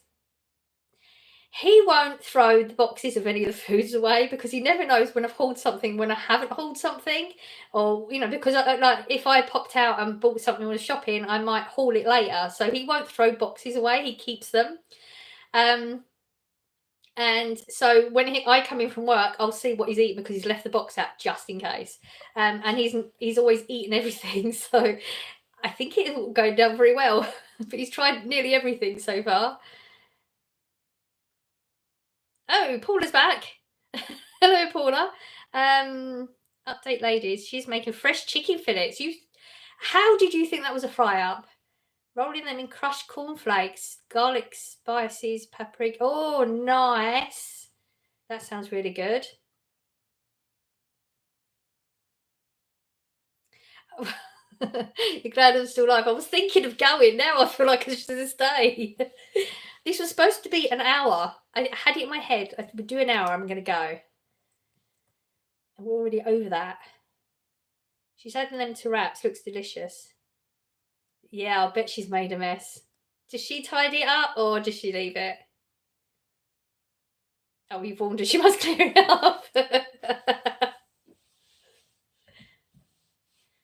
Speaker 1: he won't throw the boxes of any of the foods away because he never knows when I've hauled something, when I haven't hauled something, or because like if I popped out and bought something when I was shopping, I might haul it later. So he won't throw boxes away; he keeps them. Um, and so when I come in from work, I'll see what he's eating because he's left the box out just in case. And he's always eaten everything, so I think it will go down very well. But he's tried nearly everything so far. Oh, Paula's back. Hello, Paula. Um, Update, ladies. She's making fresh chicken fillets. How did you think that was a fry up? Rolling them in crushed cornflakes, garlic, spices, paprika. Oh, nice. That sounds really good. You're glad I'm still alive. I was thinking of going. Now I feel like I should stay. This was supposed to be an hour. I had it in my head. I would do an hour. I'm going to go. And we're already over that. She's adding them to wraps. Looks delicious. Yeah, I'll bet she's made a mess. Does she tidy it up or does she leave it? Oh, you've warned her. She must clear it up.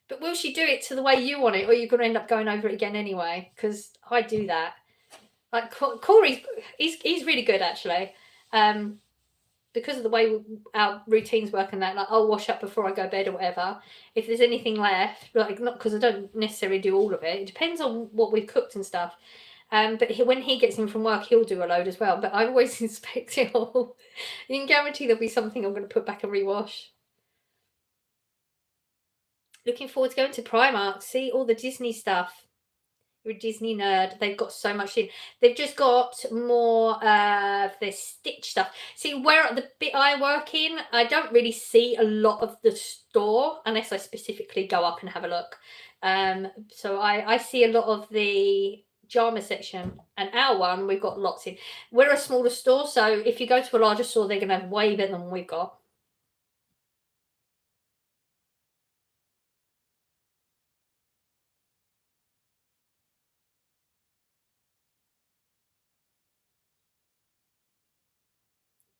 Speaker 1: But will she do it to the way you want it, or you're going to end up going over it again anyway? Because I do that. Like Corey, he's really good actually. Because of the way our routines work and that, like I'll wash up before I go to bed or whatever. If there's anything left, like not because I don't necessarily do all of it. It depends on what we've cooked and stuff. But when he gets in from work, he'll do a load as well. But I always inspect it all. You can guarantee there'll be something I'm going to put back and rewash. Looking forward to going to Primark, see all the Disney stuff. You're a Disney nerd. They've got so much in. They've just got more of their Stitch stuff. See, where the bit I work in, I don't really see a lot of the store unless I specifically go up and have a look. So I see a lot of the Jama section, and our one we've got lots in. We're a smaller store, so if you go to a larger store, they're going to have way better than we've got.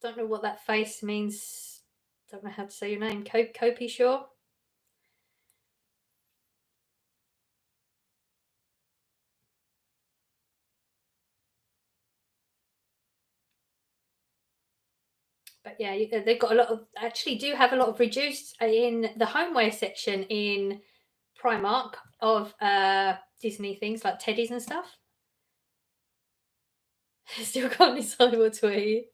Speaker 1: Don't know what that face means. Don't know how to say your name. Kopi Shaw. But yeah, they've got a lot of, actually do have a lot of reduced in the homeware section in Primark of Disney things like teddies and stuff. Still can't decide what to eat.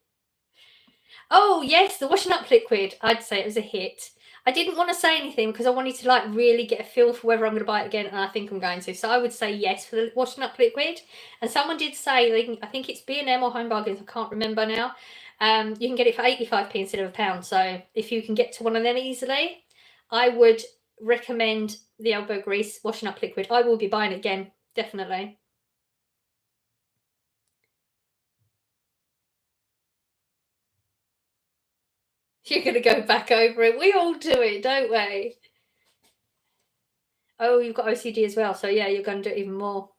Speaker 1: Oh yes, the washing up liquid. I'd say it was a hit. I didn't want to say anything because I wanted to like really get a feel for whether I'm going to buy it again, and I think I'm going to. So I would say yes for the washing up liquid. And someone did say, I think it's B&M or Home Bargains. I can't remember now. You can get it for 85p instead of £1. So if you can get to one of them easily, I would recommend the elbow grease washing up liquid. I will be buying it again, definitely. You're going to go back over it. We all do it, don't we? Oh, you've got OCD as well. So yeah, you're going to do it even more.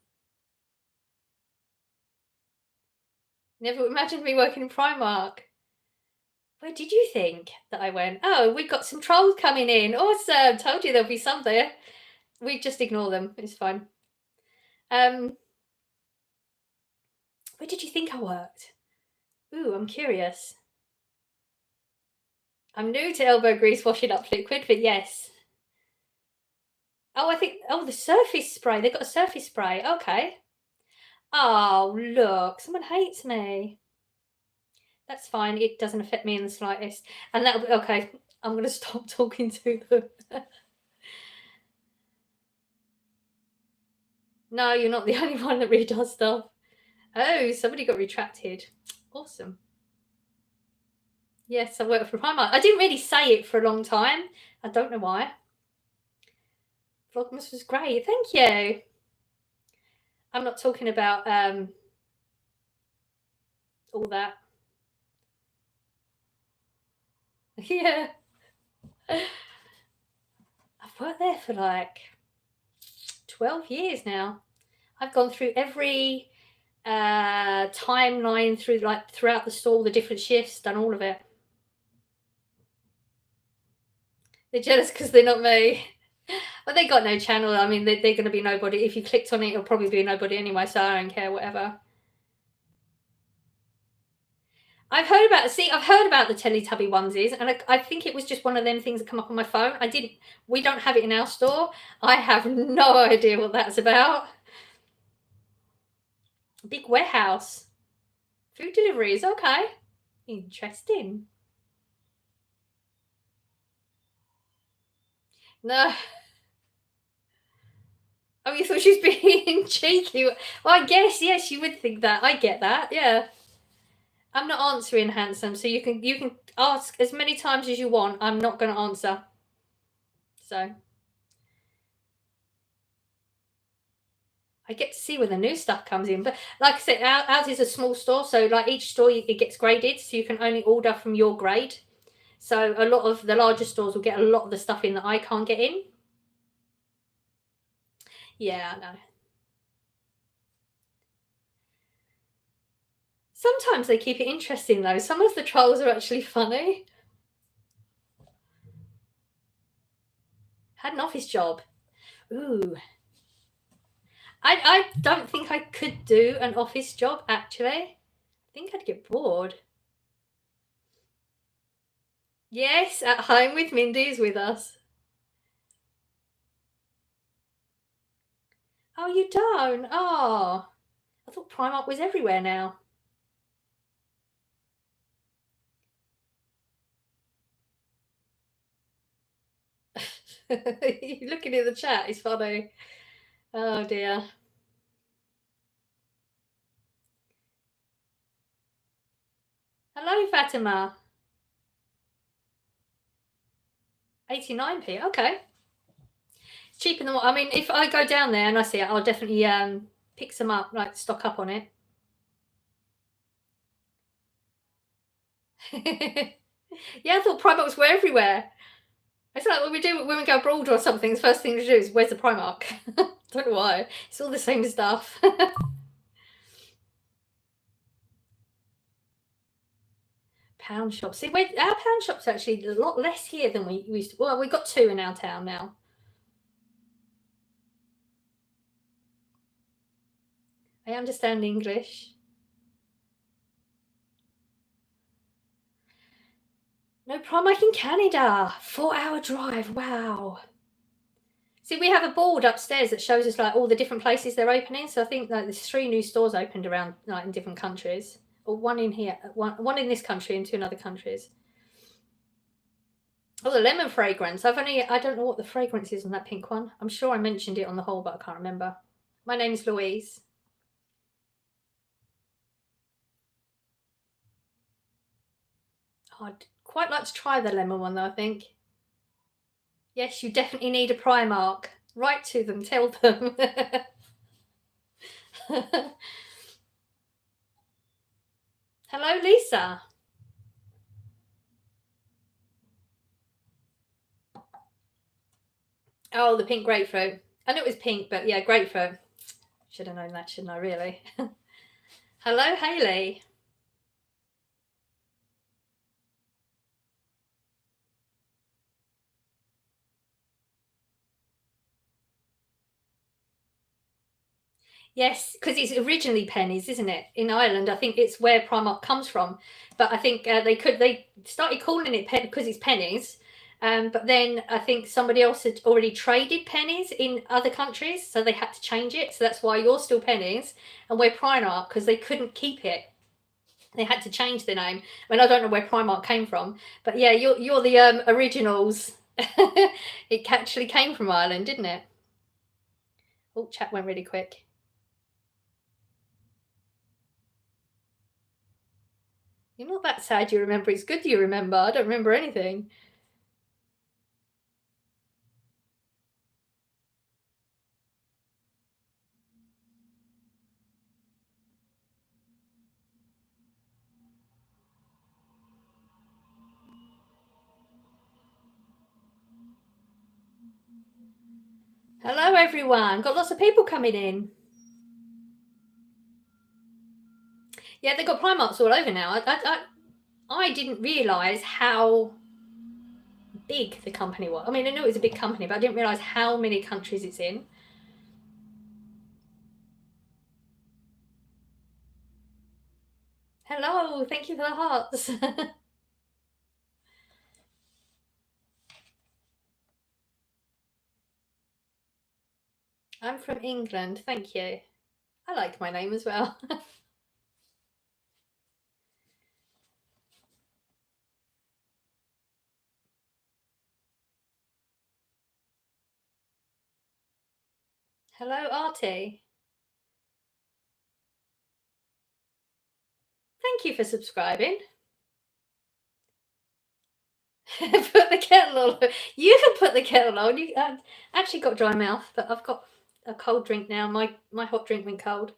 Speaker 1: Never imagined me working in Primark. Where did you think that I went? Oh, we got some trolls coming in. Awesome. Told you there'll be some there. We just ignore them. It's fine. Where did you think I worked? Ooh, I'm curious. I'm new to elbow grease washing up liquid, but yes. Oh, the surface spray. They've got a surface spray. Okay. Oh, look. Someone hates me. That's fine. It doesn't affect me in the slightest. And that'll be okay. I'm going to stop talking to them. No, you're not the only one that really does stuff. Oh, somebody got retracted. Awesome. Yes, I work for Primark. I didn't really say it for a long time. I don't know why. Vlogmas was great. Thank you. I'm not talking about all that. Yeah. I've worked there for like 12 years now. I've gone through every timeline through like throughout the store, the different shifts, done all of it. They're jealous because they're not me. But they got no channel. I mean, they're going to be nobody. If you clicked on it, it'll probably be nobody anyway, so I don't care, whatever. I've heard about the Teletubby onesies, and I think it was just one of them things that come up on my phone. We don't have it in our store. I have no idea what that's about. Big warehouse. Food deliveries, okay. Interesting. No. Oh, you thought she was being cheeky? Well, I guess, yes, you would think that. I get that, yeah. I'm not answering, handsome, so you can ask as many times as you want. I'm not going to answer. So I get to see where the new stuff comes in. But like I said, ours is a small store, so like each store it gets graded, so you can only order from your grade. So a lot of the larger stores will get a lot of the stuff in that I can't get in. Yeah, I know. Sometimes they keep it interesting though. Some of the trolls are actually funny. Had an office job. Ooh. I don't think I could do an office job actually. I think I'd get bored. Yes, at home with Mindy's with us. Oh, you don't? Oh, I thought Primark was everywhere now. You looking in the chat, it's funny. Oh dear. Hello, Fatima. 89p, okay. It's cheaper than what, I mean, if I go down there and I see it, I'll definitely pick some up, like stock up on it. Yeah, I thought Primarks were everywhere. It's like when we go abroad or something, the first thing to do is, where's the Primark? Don't know why. It's all the same stuff. Pound shops. See, our pound shops are actually a lot less here than we used to. Well, we've got two in our town now. I understand English. No Primark in Canada. 4-hour drive. Wow. See, we have a board upstairs that shows us like all the different places they're opening. So I think like there's 3 new stores opened around like in different countries, or one in here, one in this country and 2 in other countries. Oh, the lemon fragrance. I don't know what the fragrance is on that pink one. I'm sure I mentioned it on the haul, but I can't remember. My name's Louise. Oh, I'd quite like to try the lemon one though, I think. Yes, you definitely need a Primark. Write to them, tell them. Hello, Lisa. Oh, the pink grapefruit. I knew it was pink, but yeah, grapefruit. Should have known that, shouldn't I, really? Hello, Hayley. Yes, because it's originally pennies, isn't it? In Ireland, I think it's where Primark comes from. But I think they started calling it because it's pennies. But then I think somebody else had already traded pennies in other countries, so they had to change it. So that's why you're still pennies and we're Primark, because they couldn't keep it. They had to change the name. I mean, I don't know where Primark came from, but yeah, you're the originals. It actually came from Ireland, didn't it? Oh, chat went really quick. You're not that sad you remember. It's good you remember. I don't remember anything. Hello, everyone. Got lots of people coming in. Yeah, they've got Primarks all over now. I didn't realise how big the company was. I mean, I knew it was a big company, but I didn't realise how many countries it's in. Hello, thank you for the hearts. I'm from England, thank you. I like my name as well. Hello, Artie. Thank you for subscribing. Put the kettle on. You can put the kettle on. You actually got dry mouth, but I've got a cold drink now. My hot drink went cold.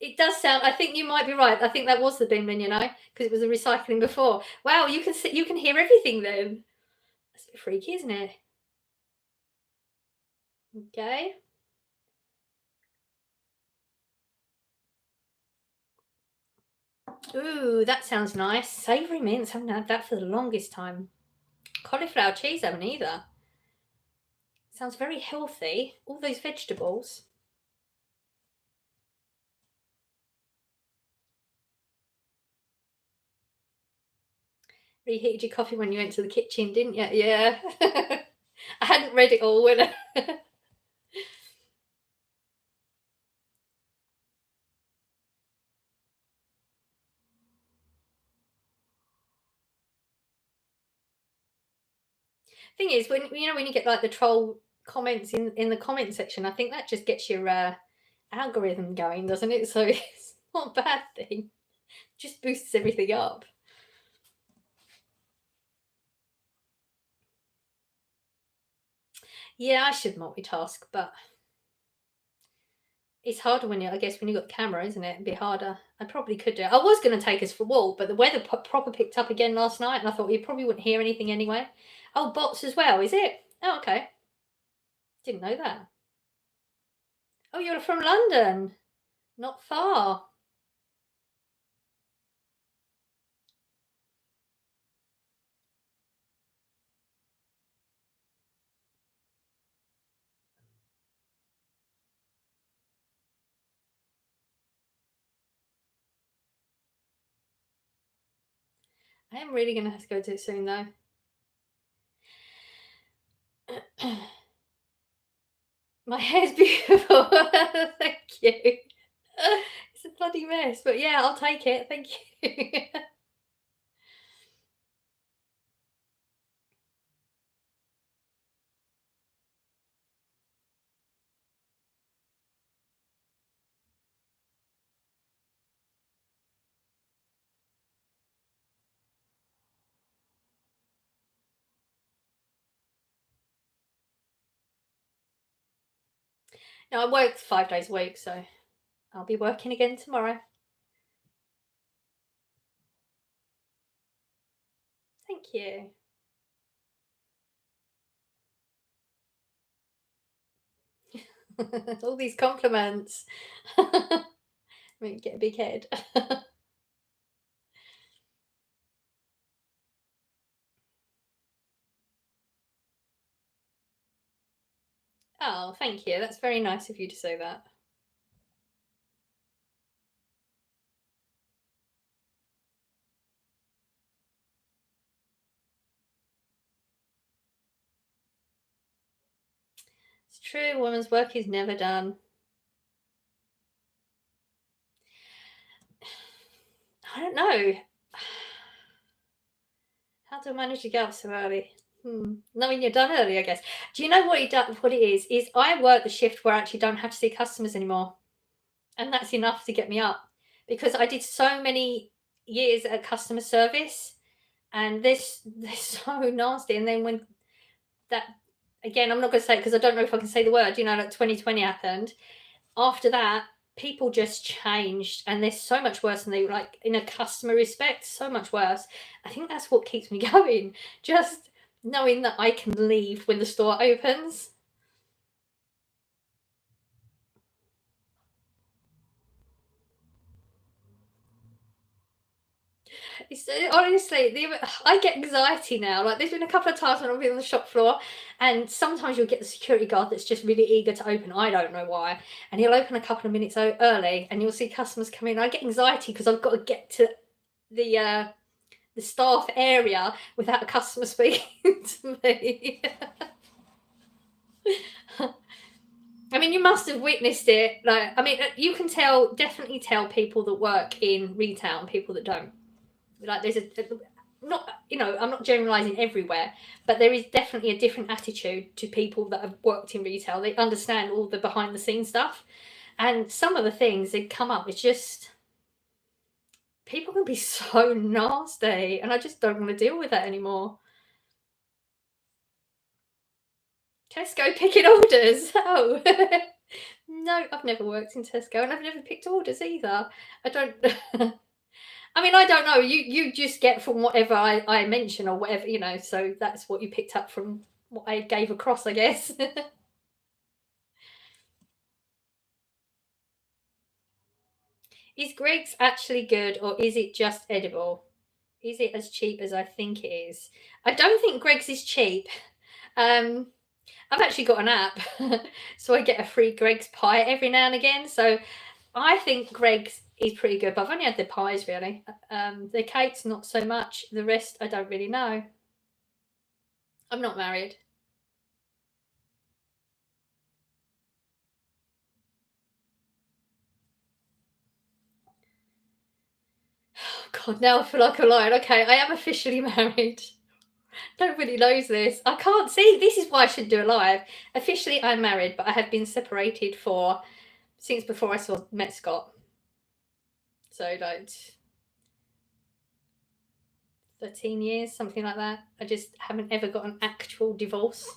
Speaker 1: It does sound. I think you might be right. I think that was the bin bin, because it was the recycling before. Wow, you can see, you can hear everything then. That's a bit freaky, isn't it? Okay. Ooh, that sounds nice. Savoury mince. Haven't had that for the longest time. Cauliflower cheese, haven't either. Sounds very healthy. All those vegetables. Reheated your coffee when you went to the kitchen, didn't you? Yeah. I hadn't read it all when Thing is, when you get like the troll comments in the comment section, I think that just gets your algorithm going, doesn't it? So it's not a bad thing. Just boosts everything up. Yeah, I should multitask, but it's harder when I guess when you've got the camera, isn't it? It'd be harder. I probably could do it. I was going to take us for a walk, but the weather proper picked up again last night, and I thought you probably wouldn't hear anything anyway. Oh, bots as well, is it? Oh, okay. Didn't know that. Oh, you're from London. Not far. I am really going to have to go to it soon, though. My hair's beautiful. Thank you. It's a bloody mess, but yeah, I'll take it. Thank you. No, I work 5 days a week, so I'll be working again tomorrow. Thank you. All these compliments. Make me get a big head. Oh, thank you. That's very nice of you to say that. It's true, a woman's work is never done. I don't know. How do I manage to get up so early? I mean, you're done early, I guess. Do you know what it is? Is I work the shift where I actually don't have to see customers anymore. And that's enough to get me up. Because I did so many years at customer service and this they're so nasty. And then when that again, I'm not gonna say it because I don't know if I can say the word, like 2020 happened. After that, people just changed and they're so much worse than they like in a customer respect, so much worse. I think that's what keeps me going. Just knowing that I can leave when the store opens. It's honestly, I get anxiety now. Like there's been a couple of times when I've been on the shop floor, and sometimes you'll get the security guard that's just really eager to open. I don't know why, and he'll open a couple of minutes early, and you'll see customers come in. I get anxiety because I've got to get to the uh, the staff area without a customer speaking to me. I mean, you must have witnessed it. Like, I mean, you can tell, definitely tell people that work in retail and people that don't. Like, there's not, I'm not generalizing everywhere, but there is definitely a different attitude to people that have worked in retail. They understand all the behind the scenes stuff, and some of the things that come up, it's just people can be so nasty, and I just don't want to deal with that anymore. Tesco picking orders. Oh. No, I've never worked in Tesco and I've never picked orders either. I don't I mean, I don't know. You just get from whatever I mention or whatever, so that's what you picked up from what I gave across, I guess. Is Greg's actually good or is it just edible? Is it as cheap as I think it is? I don't think Greg's is cheap. Um, I've actually got an app, so I get a free Greg's pie every now and again. So I think Greg's is pretty good, but I've only had the pies really. The cakes, not so much. The rest, I don't really know. I'm not married. Oh, God, now I feel like I'm lying. Okay, I am officially married. Nobody knows this. I can't see. This is why I should do a live. Officially, I'm married, but I have been separated for since before I met Scott. So like 13 years, something like that. I just haven't ever got an actual divorce.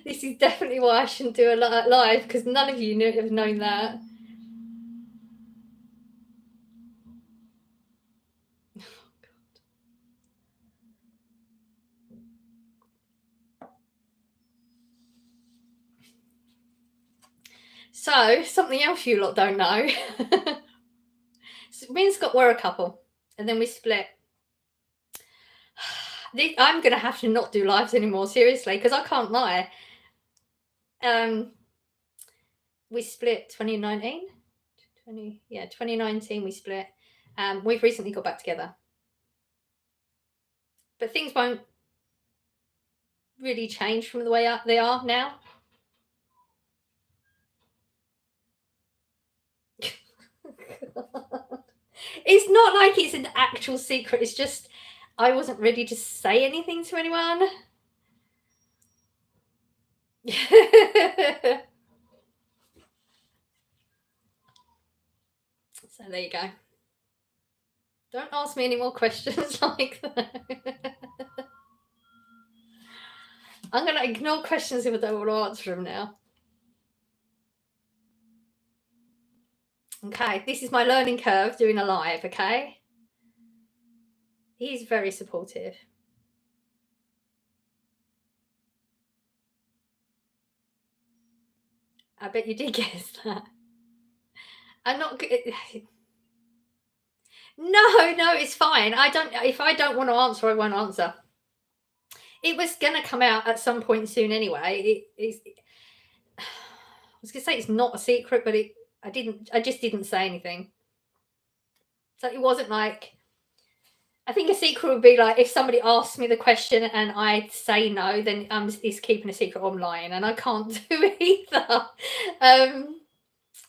Speaker 1: This is definitely why I shouldn't do a live because none of you have known that. So, something else you lot don't know. So me and Scott were a couple, and then we split. I'm going to have to not do lives anymore, seriously, because I can't lie. We split 2019. 2019 we split. We've recently got back together. But things won't really change from the way they are now. It's not like it's an actual secret. It's just I wasn't ready to say anything to anyone. So there you go. Don't ask me any more questions like that. I'm going to ignore questions if I don't want to answer them now. Okay, this is my learning curve doing a live, okay? He's very supportive. I bet you did guess that. I'm not good. No, it's fine. If I don't want to answer, I won't answer. It was gonna come out at some point soon anyway. I was gonna say it's not a secret, but I just didn't say anything. So it wasn't like, I think a secret would be like if somebody asks me the question and I say no, then I'm just keeping a secret online, and I can't do it either.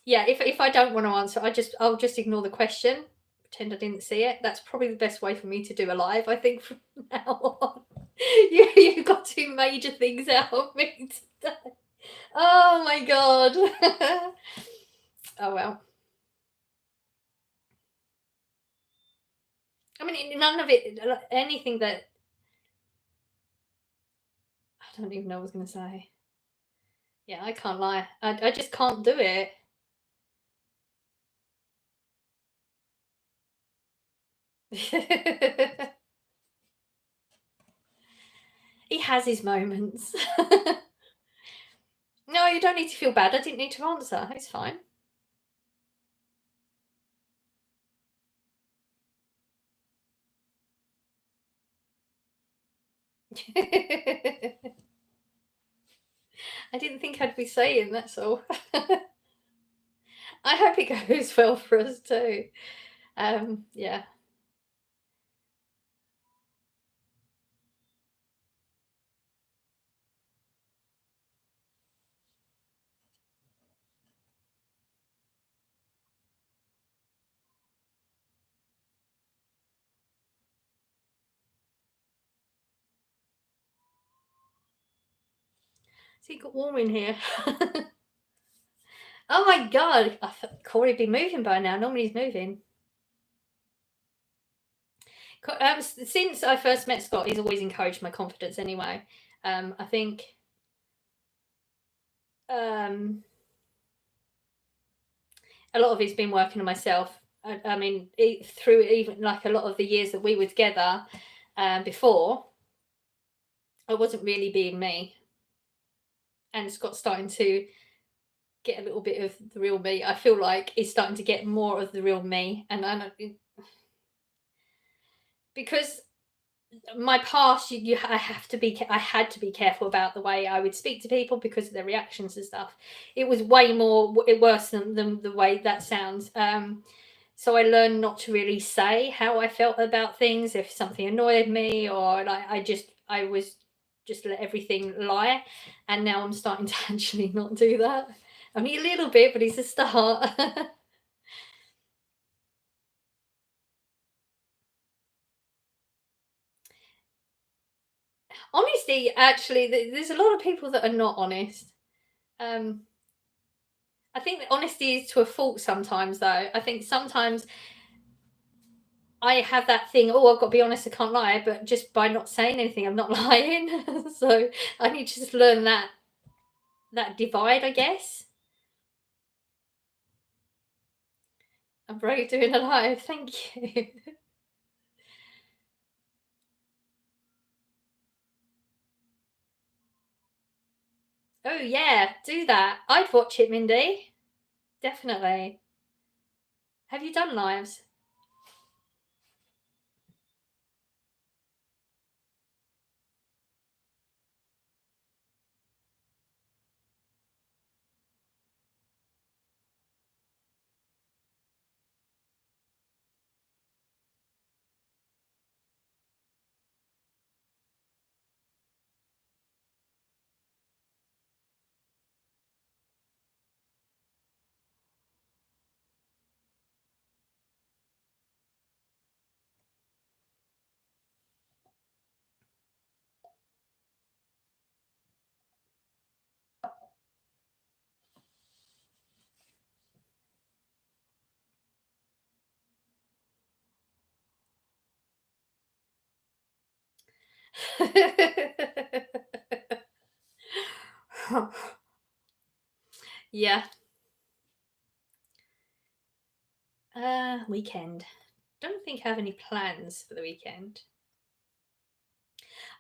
Speaker 1: Yeah, if I don't want to answer, I'll just ignore the question, pretend I didn't see it. That's probably the best way for me to do a live, I think, from now on. You've got two major things out of me today. Oh my god. Oh well. I mean, none of it, anything that I don't even know what I was going to say. Yeah, I can't lie. I just can't do it. He has his moments. No, you don't need to feel bad. I didn't need to answer. It's fine. I didn't think I'd be saying that's all. I hope it goes well for us too. Yeah. So it got warm in here. Oh my god! I thought Corey'd be moving by now. Normally he's moving. Since I first met Scott, he's always encouraged my confidence anyway. I think um, a lot of it's been working on myself. I mean, through even like a lot of the years that we were together before, I wasn't really being me. And Scott's starting to get a little bit of the real me. I feel like he's starting to get more of the real me. And I know because my past, I had to be careful about the way I would speak to people because of their reactions and stuff. It was way more worse than the way that sounds. So I learned not to really say how I felt about things if something annoyed me, or like I was just let everything lie. And now I'm starting to actually not do that. I mean, a little bit, but it's a start. Honesty, actually, there's a lot of people that are not honest. Um, I think that honesty is to a fault sometimes, though. I think sometimes I have that thing, oh, I've got to be honest, I can't lie, but just by not saying anything, I'm not lying. So I need to just learn that divide, I guess. I'm brave doing a live, thank you. Oh yeah, do that. I'd watch it, Mindy. Definitely. Have you done lives? Yeah. Weekend. Don't think I have any plans for the weekend.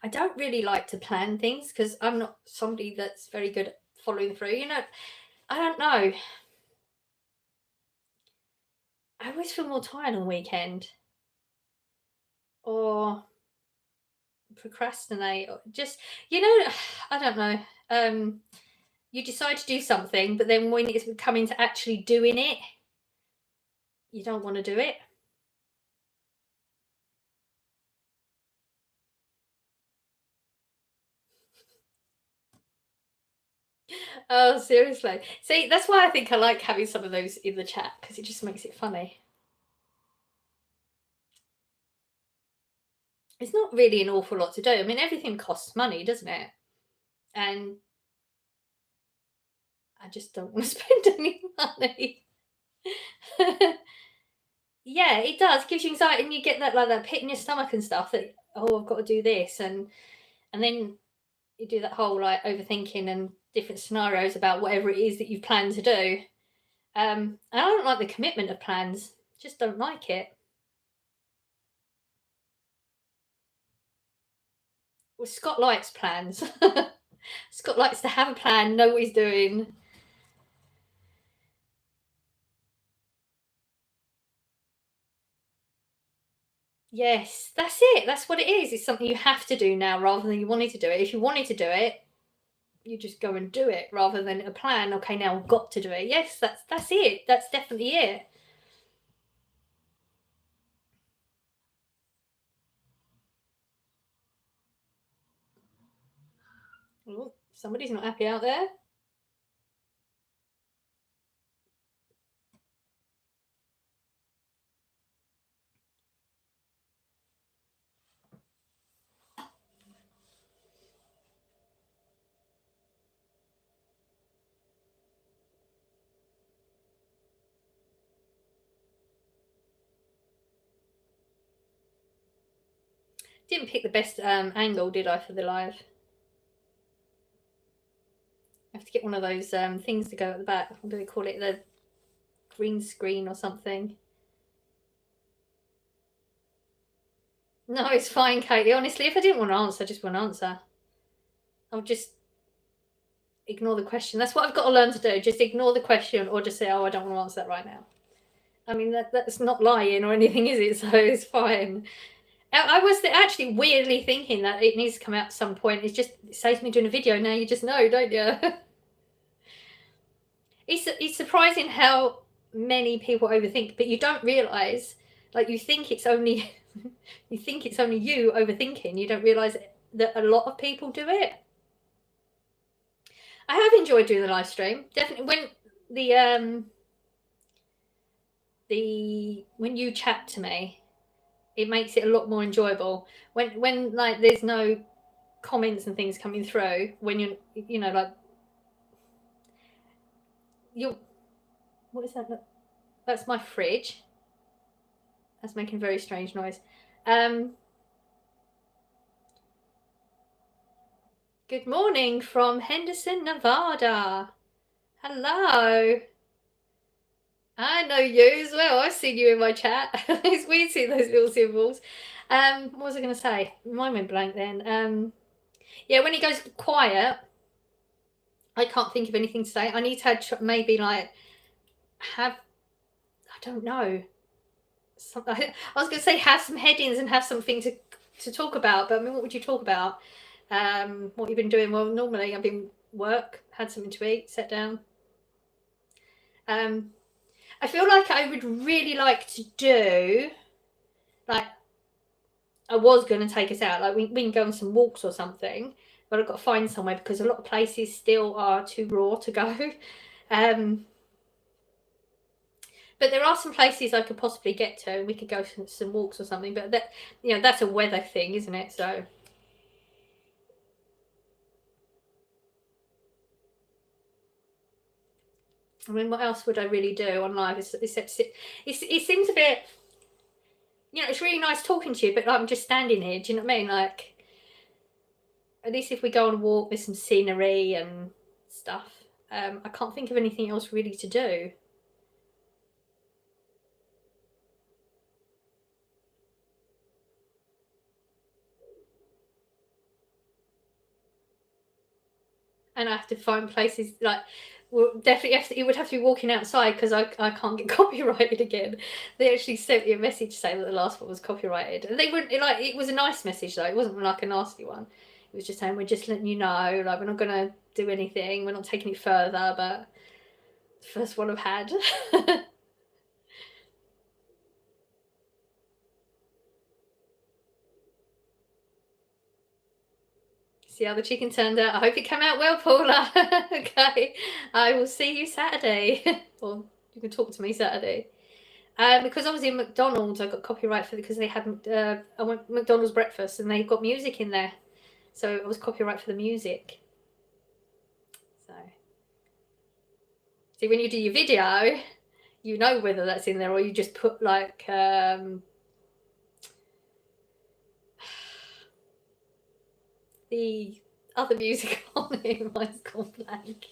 Speaker 1: I don't really like to plan things because I'm not somebody that's very good at following through. I don't know. I always feel more tired on the weekend or procrastinate or just, I don't know. You decide to do something, but then when it's coming to actually doing it, you don't want to do it. Oh, seriously. See, that's why I think I like having some of those in the chat because it just makes it funny. It's not really an awful lot to do. I mean, everything costs money, doesn't it? And I just don't want to spend any money. Yeah, it does. Gives you anxiety, and you get that pit in your stomach and stuff. That, oh, I've got to do this, and then you do that whole like overthinking and different scenarios about whatever it is that you plan to do. And I don't like the commitment of plans. Just don't like it. Well, Scott likes plans. Scott likes to have a plan, know what he's doing. Yes, that's it. That's what it is. It's something you have to do now rather than you wanted to do it. If you wanted to do it, you just go and do it rather than a plan. Okay, now I've got to do it. Yes, that's it. That's definitely it. Oh, somebody's not happy out there. Didn't pick the best angle, did I, for the live? I have to get one of those things to go at the back. What do they call it? The green screen or something. No, it's fine, Katie. Honestly, if I didn't want to answer, I just won't answer. I'll just ignore the question. That's what I've got to learn to do. Just ignore the question or just say, oh, I don't want to answer that right now. I mean, that's not lying or anything, is it? So it's fine. I was actually weirdly thinking that it needs to come out at some point. It saves me doing a video now. You just know, don't you? It's surprising how many people overthink, but you don't realise. Like you think it's only you overthinking. You don't realise that a lot of people do it. I have enjoyed doing the live stream. Definitely when when you chat to me, it makes it a lot more enjoyable. When like there's no comments and things coming through, when you know like you what is that? That's my fridge. That's making a very strange noise. Um, Good morning from Henderson, Nevada. Hello. I know you as well. I've seen you in my chat. It's weird seeing those little symbols. What was I going to say? Mine went blank then. Yeah, when it goes quiet, I can't think of anything to say. I need to maybe like have, I don't know. I was going to say have some headings and have something to talk about, but I mean, what would you talk about? What you've been doing? Well, normally I've been work, had something to eat, sat down. I feel like I would really like to do, like, I was going to take us out, like we can go on some walks or something, but I've got to find somewhere because a lot of places still are too raw to go. Um, but there are some places I could possibly get to, and we could go for some walks or something. But that, that's a weather thing, isn't it? So. I mean, what else would I really do on live? Except it seems a bit, it's really nice talking to you, but like, I'm just standing here. Do you know what I mean? Like, at least if we go on a walk with some scenery and stuff, I can't think of anything else really to do. And I have to find places like, well, definitely it would have to be walking outside because I can't get copyrighted again. They actually sent me a message saying that the last one was copyrighted, and they wouldn't like. It was a nice message though. It wasn't like a nasty one. It was just saying we're just letting you know, like we're not gonna do anything. We're not taking it further, but the first one I've had. See how the chicken turned out. I hope it came out well, Paula. Okay, I will see you Saturday, or you can talk to me Saturday. Because obviously in McDonald's, I got copyright for because they had I went McDonald's breakfast and they got music in there, so it was copyright for the music. So, see, when you do your video, you know whether that's in there or you just put like the other music on it. Mine's gone blank.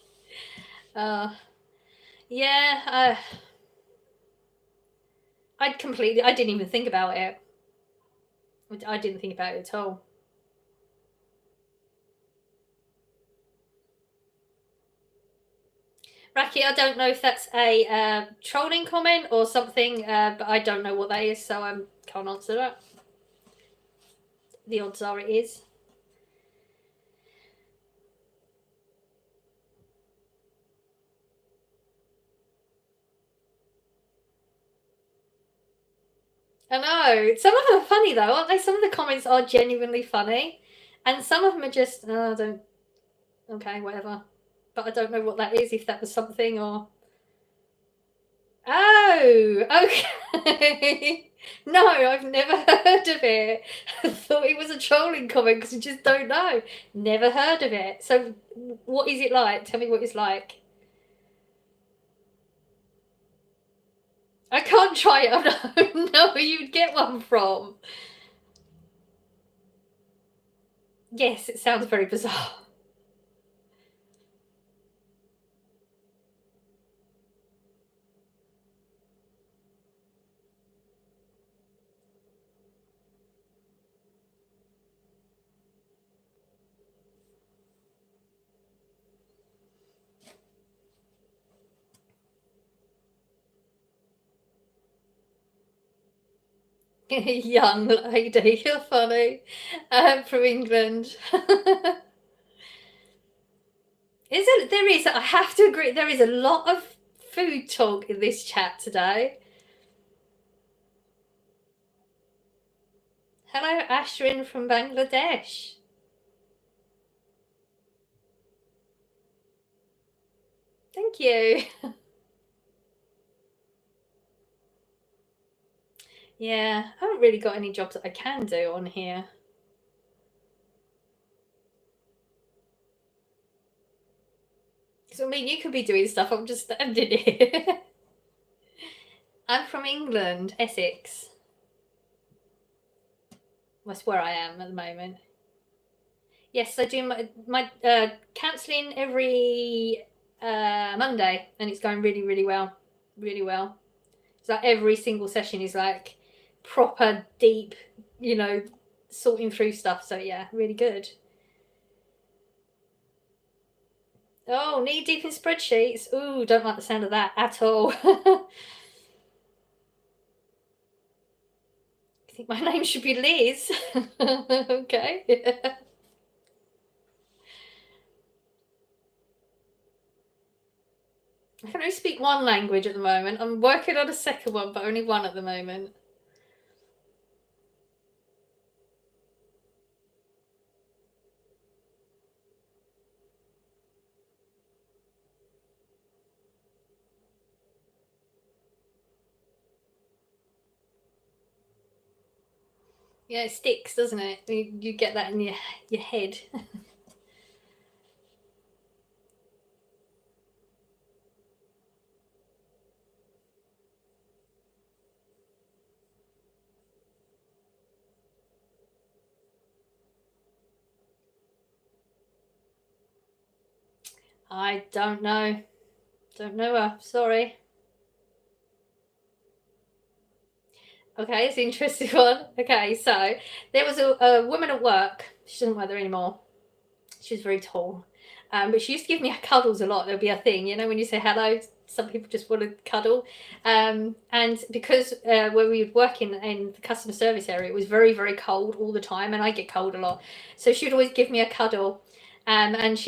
Speaker 1: Yeah, I didn't even think about it. I didn't think about it at all. Raki, I don't know if that's a trolling comment or something, but I don't know what that is, so I can't answer that. The odds are it is. I know. Some of them are funny though, aren't they? Some of the comments are genuinely funny, and some of them are just, oh, I don't. Okay, whatever. But I don't know what that is. If that was something or. Oh, okay. No, I've never heard of it. I thought it was a trolling comment because you just don't know. Never heard of it. So, what is it like? Tell me what it's like. I can't try it. I don't know who you'd get one from. Yes, it sounds very bizarre. Young lady, you're funny. From England. There is, I have to agree, there is a lot of food talk in this chat today. Hello, Ashwin from Bangladesh. Thank you. Yeah, I haven't really got any jobs that I can do on here. So, I mean, you could be doing stuff, I'm just standing here. I'm from England, Essex. That's where I am at the moment. Yes, I do my counselling every Monday, and it's going really, really well. Really well. It's like every single session is like proper deep, sorting through stuff. So yeah, really good. Oh, knee deep in spreadsheets. Ooh, don't like the sound of that at all. I think my name should be Liz. Okay. I can only speak one language at the moment. I'm working on a second one, but only one at the moment. Yeah, it sticks, doesn't it? You get that in your head. I don't know. Don't know her. Sorry. Okay, it's an interesting one. Okay, so there was a woman at work. She doesn't work there anymore. She was very tall. But she used to give me cuddles a lot. There'll be a thing, when you say hello, some people just want to cuddle. And because where we would work in the customer service area, it was very, very cold all the time, and I get cold a lot. So she'd always give me a cuddle. And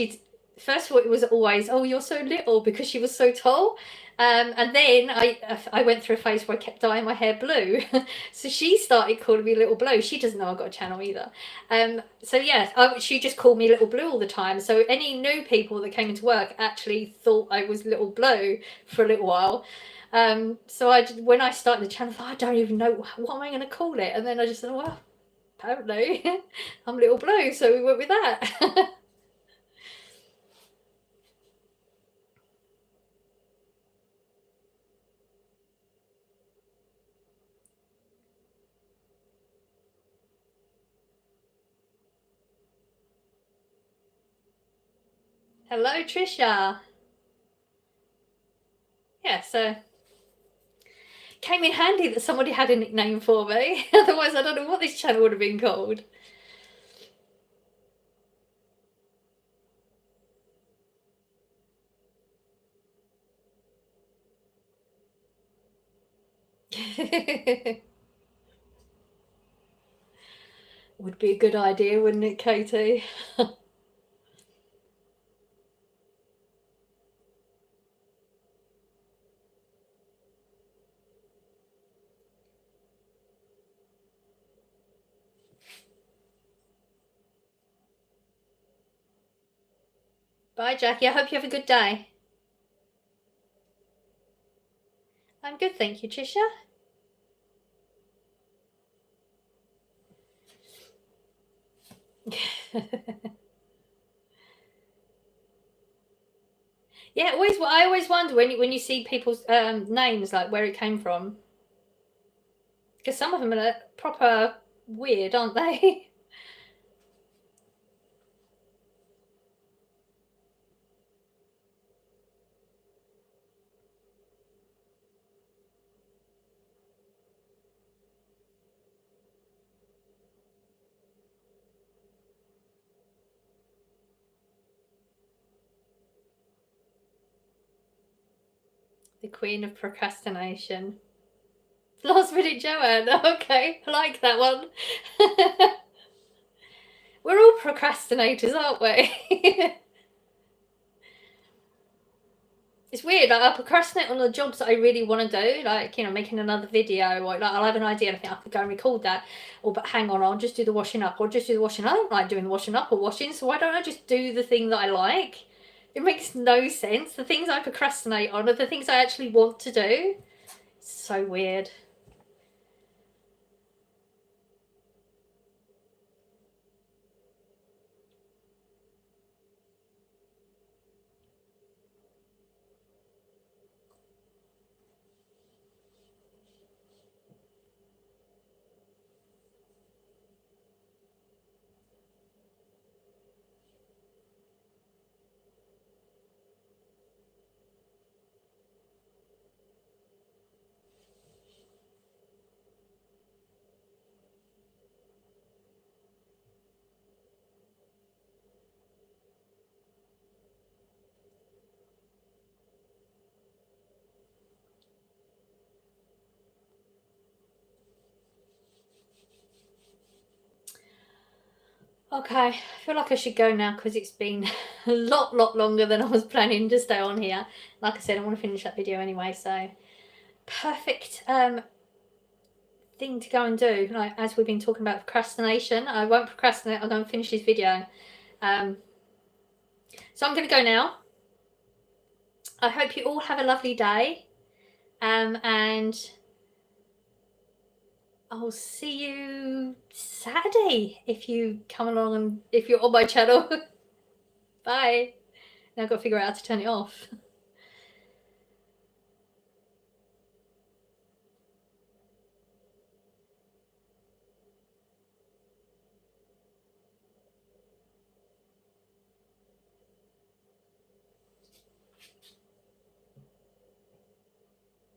Speaker 1: first of all, it was always, oh, you're so little, because she was so tall. And then I went through a phase where I kept dyeing my hair blue. So she started calling me Little Blue. She doesn't know I've got a channel either. So yeah, she just called me Little Blue all the time. So any new people that came into work actually thought I was Little Blue for a little while. So when I started the channel, I don't even know what am I going to call it. And then I just said, well, apparently I'm Little Blue. So we went with that. Hello, Trisha. Yeah, so came in handy that somebody had a nickname for me. Otherwise, I don't know what this channel would have been called. Would be a good idea, wouldn't it, Katie? Bye, Jackie. I hope you have a good day. I'm good, thank you, Trisha. Yeah, I always wonder when you see people's names, like where it came from, because some of them are proper weird, aren't they? The Queen of Procrastination. Last minute Joanne. Okay, I like that one. We're all procrastinators, aren't we? It's weird. Like, I procrastinate on the jobs that I really want to do, like, making another video, or like I'll have an idea and I think I could go and record that, or but hang on, I'll just do the washing up, or just do the washing. I don't like doing the washing up or washing, so why don't I just do the thing that I like? It makes no sense. The things I procrastinate on are the things I actually want to do. It's so weird. Okay, I feel like I should go now because it's been a lot longer than I was planning to stay on here. Like I said, I want to finish that video anyway, so perfect thing to go and do. Like, as we've been talking about procrastination, I won't procrastinate. I'll go and finish this video. So I'm going to go now. I hope you all have a lovely day, and I'll see you Saturday if you come along and if you're on my channel. Bye. Now I've got to figure out how to turn it off.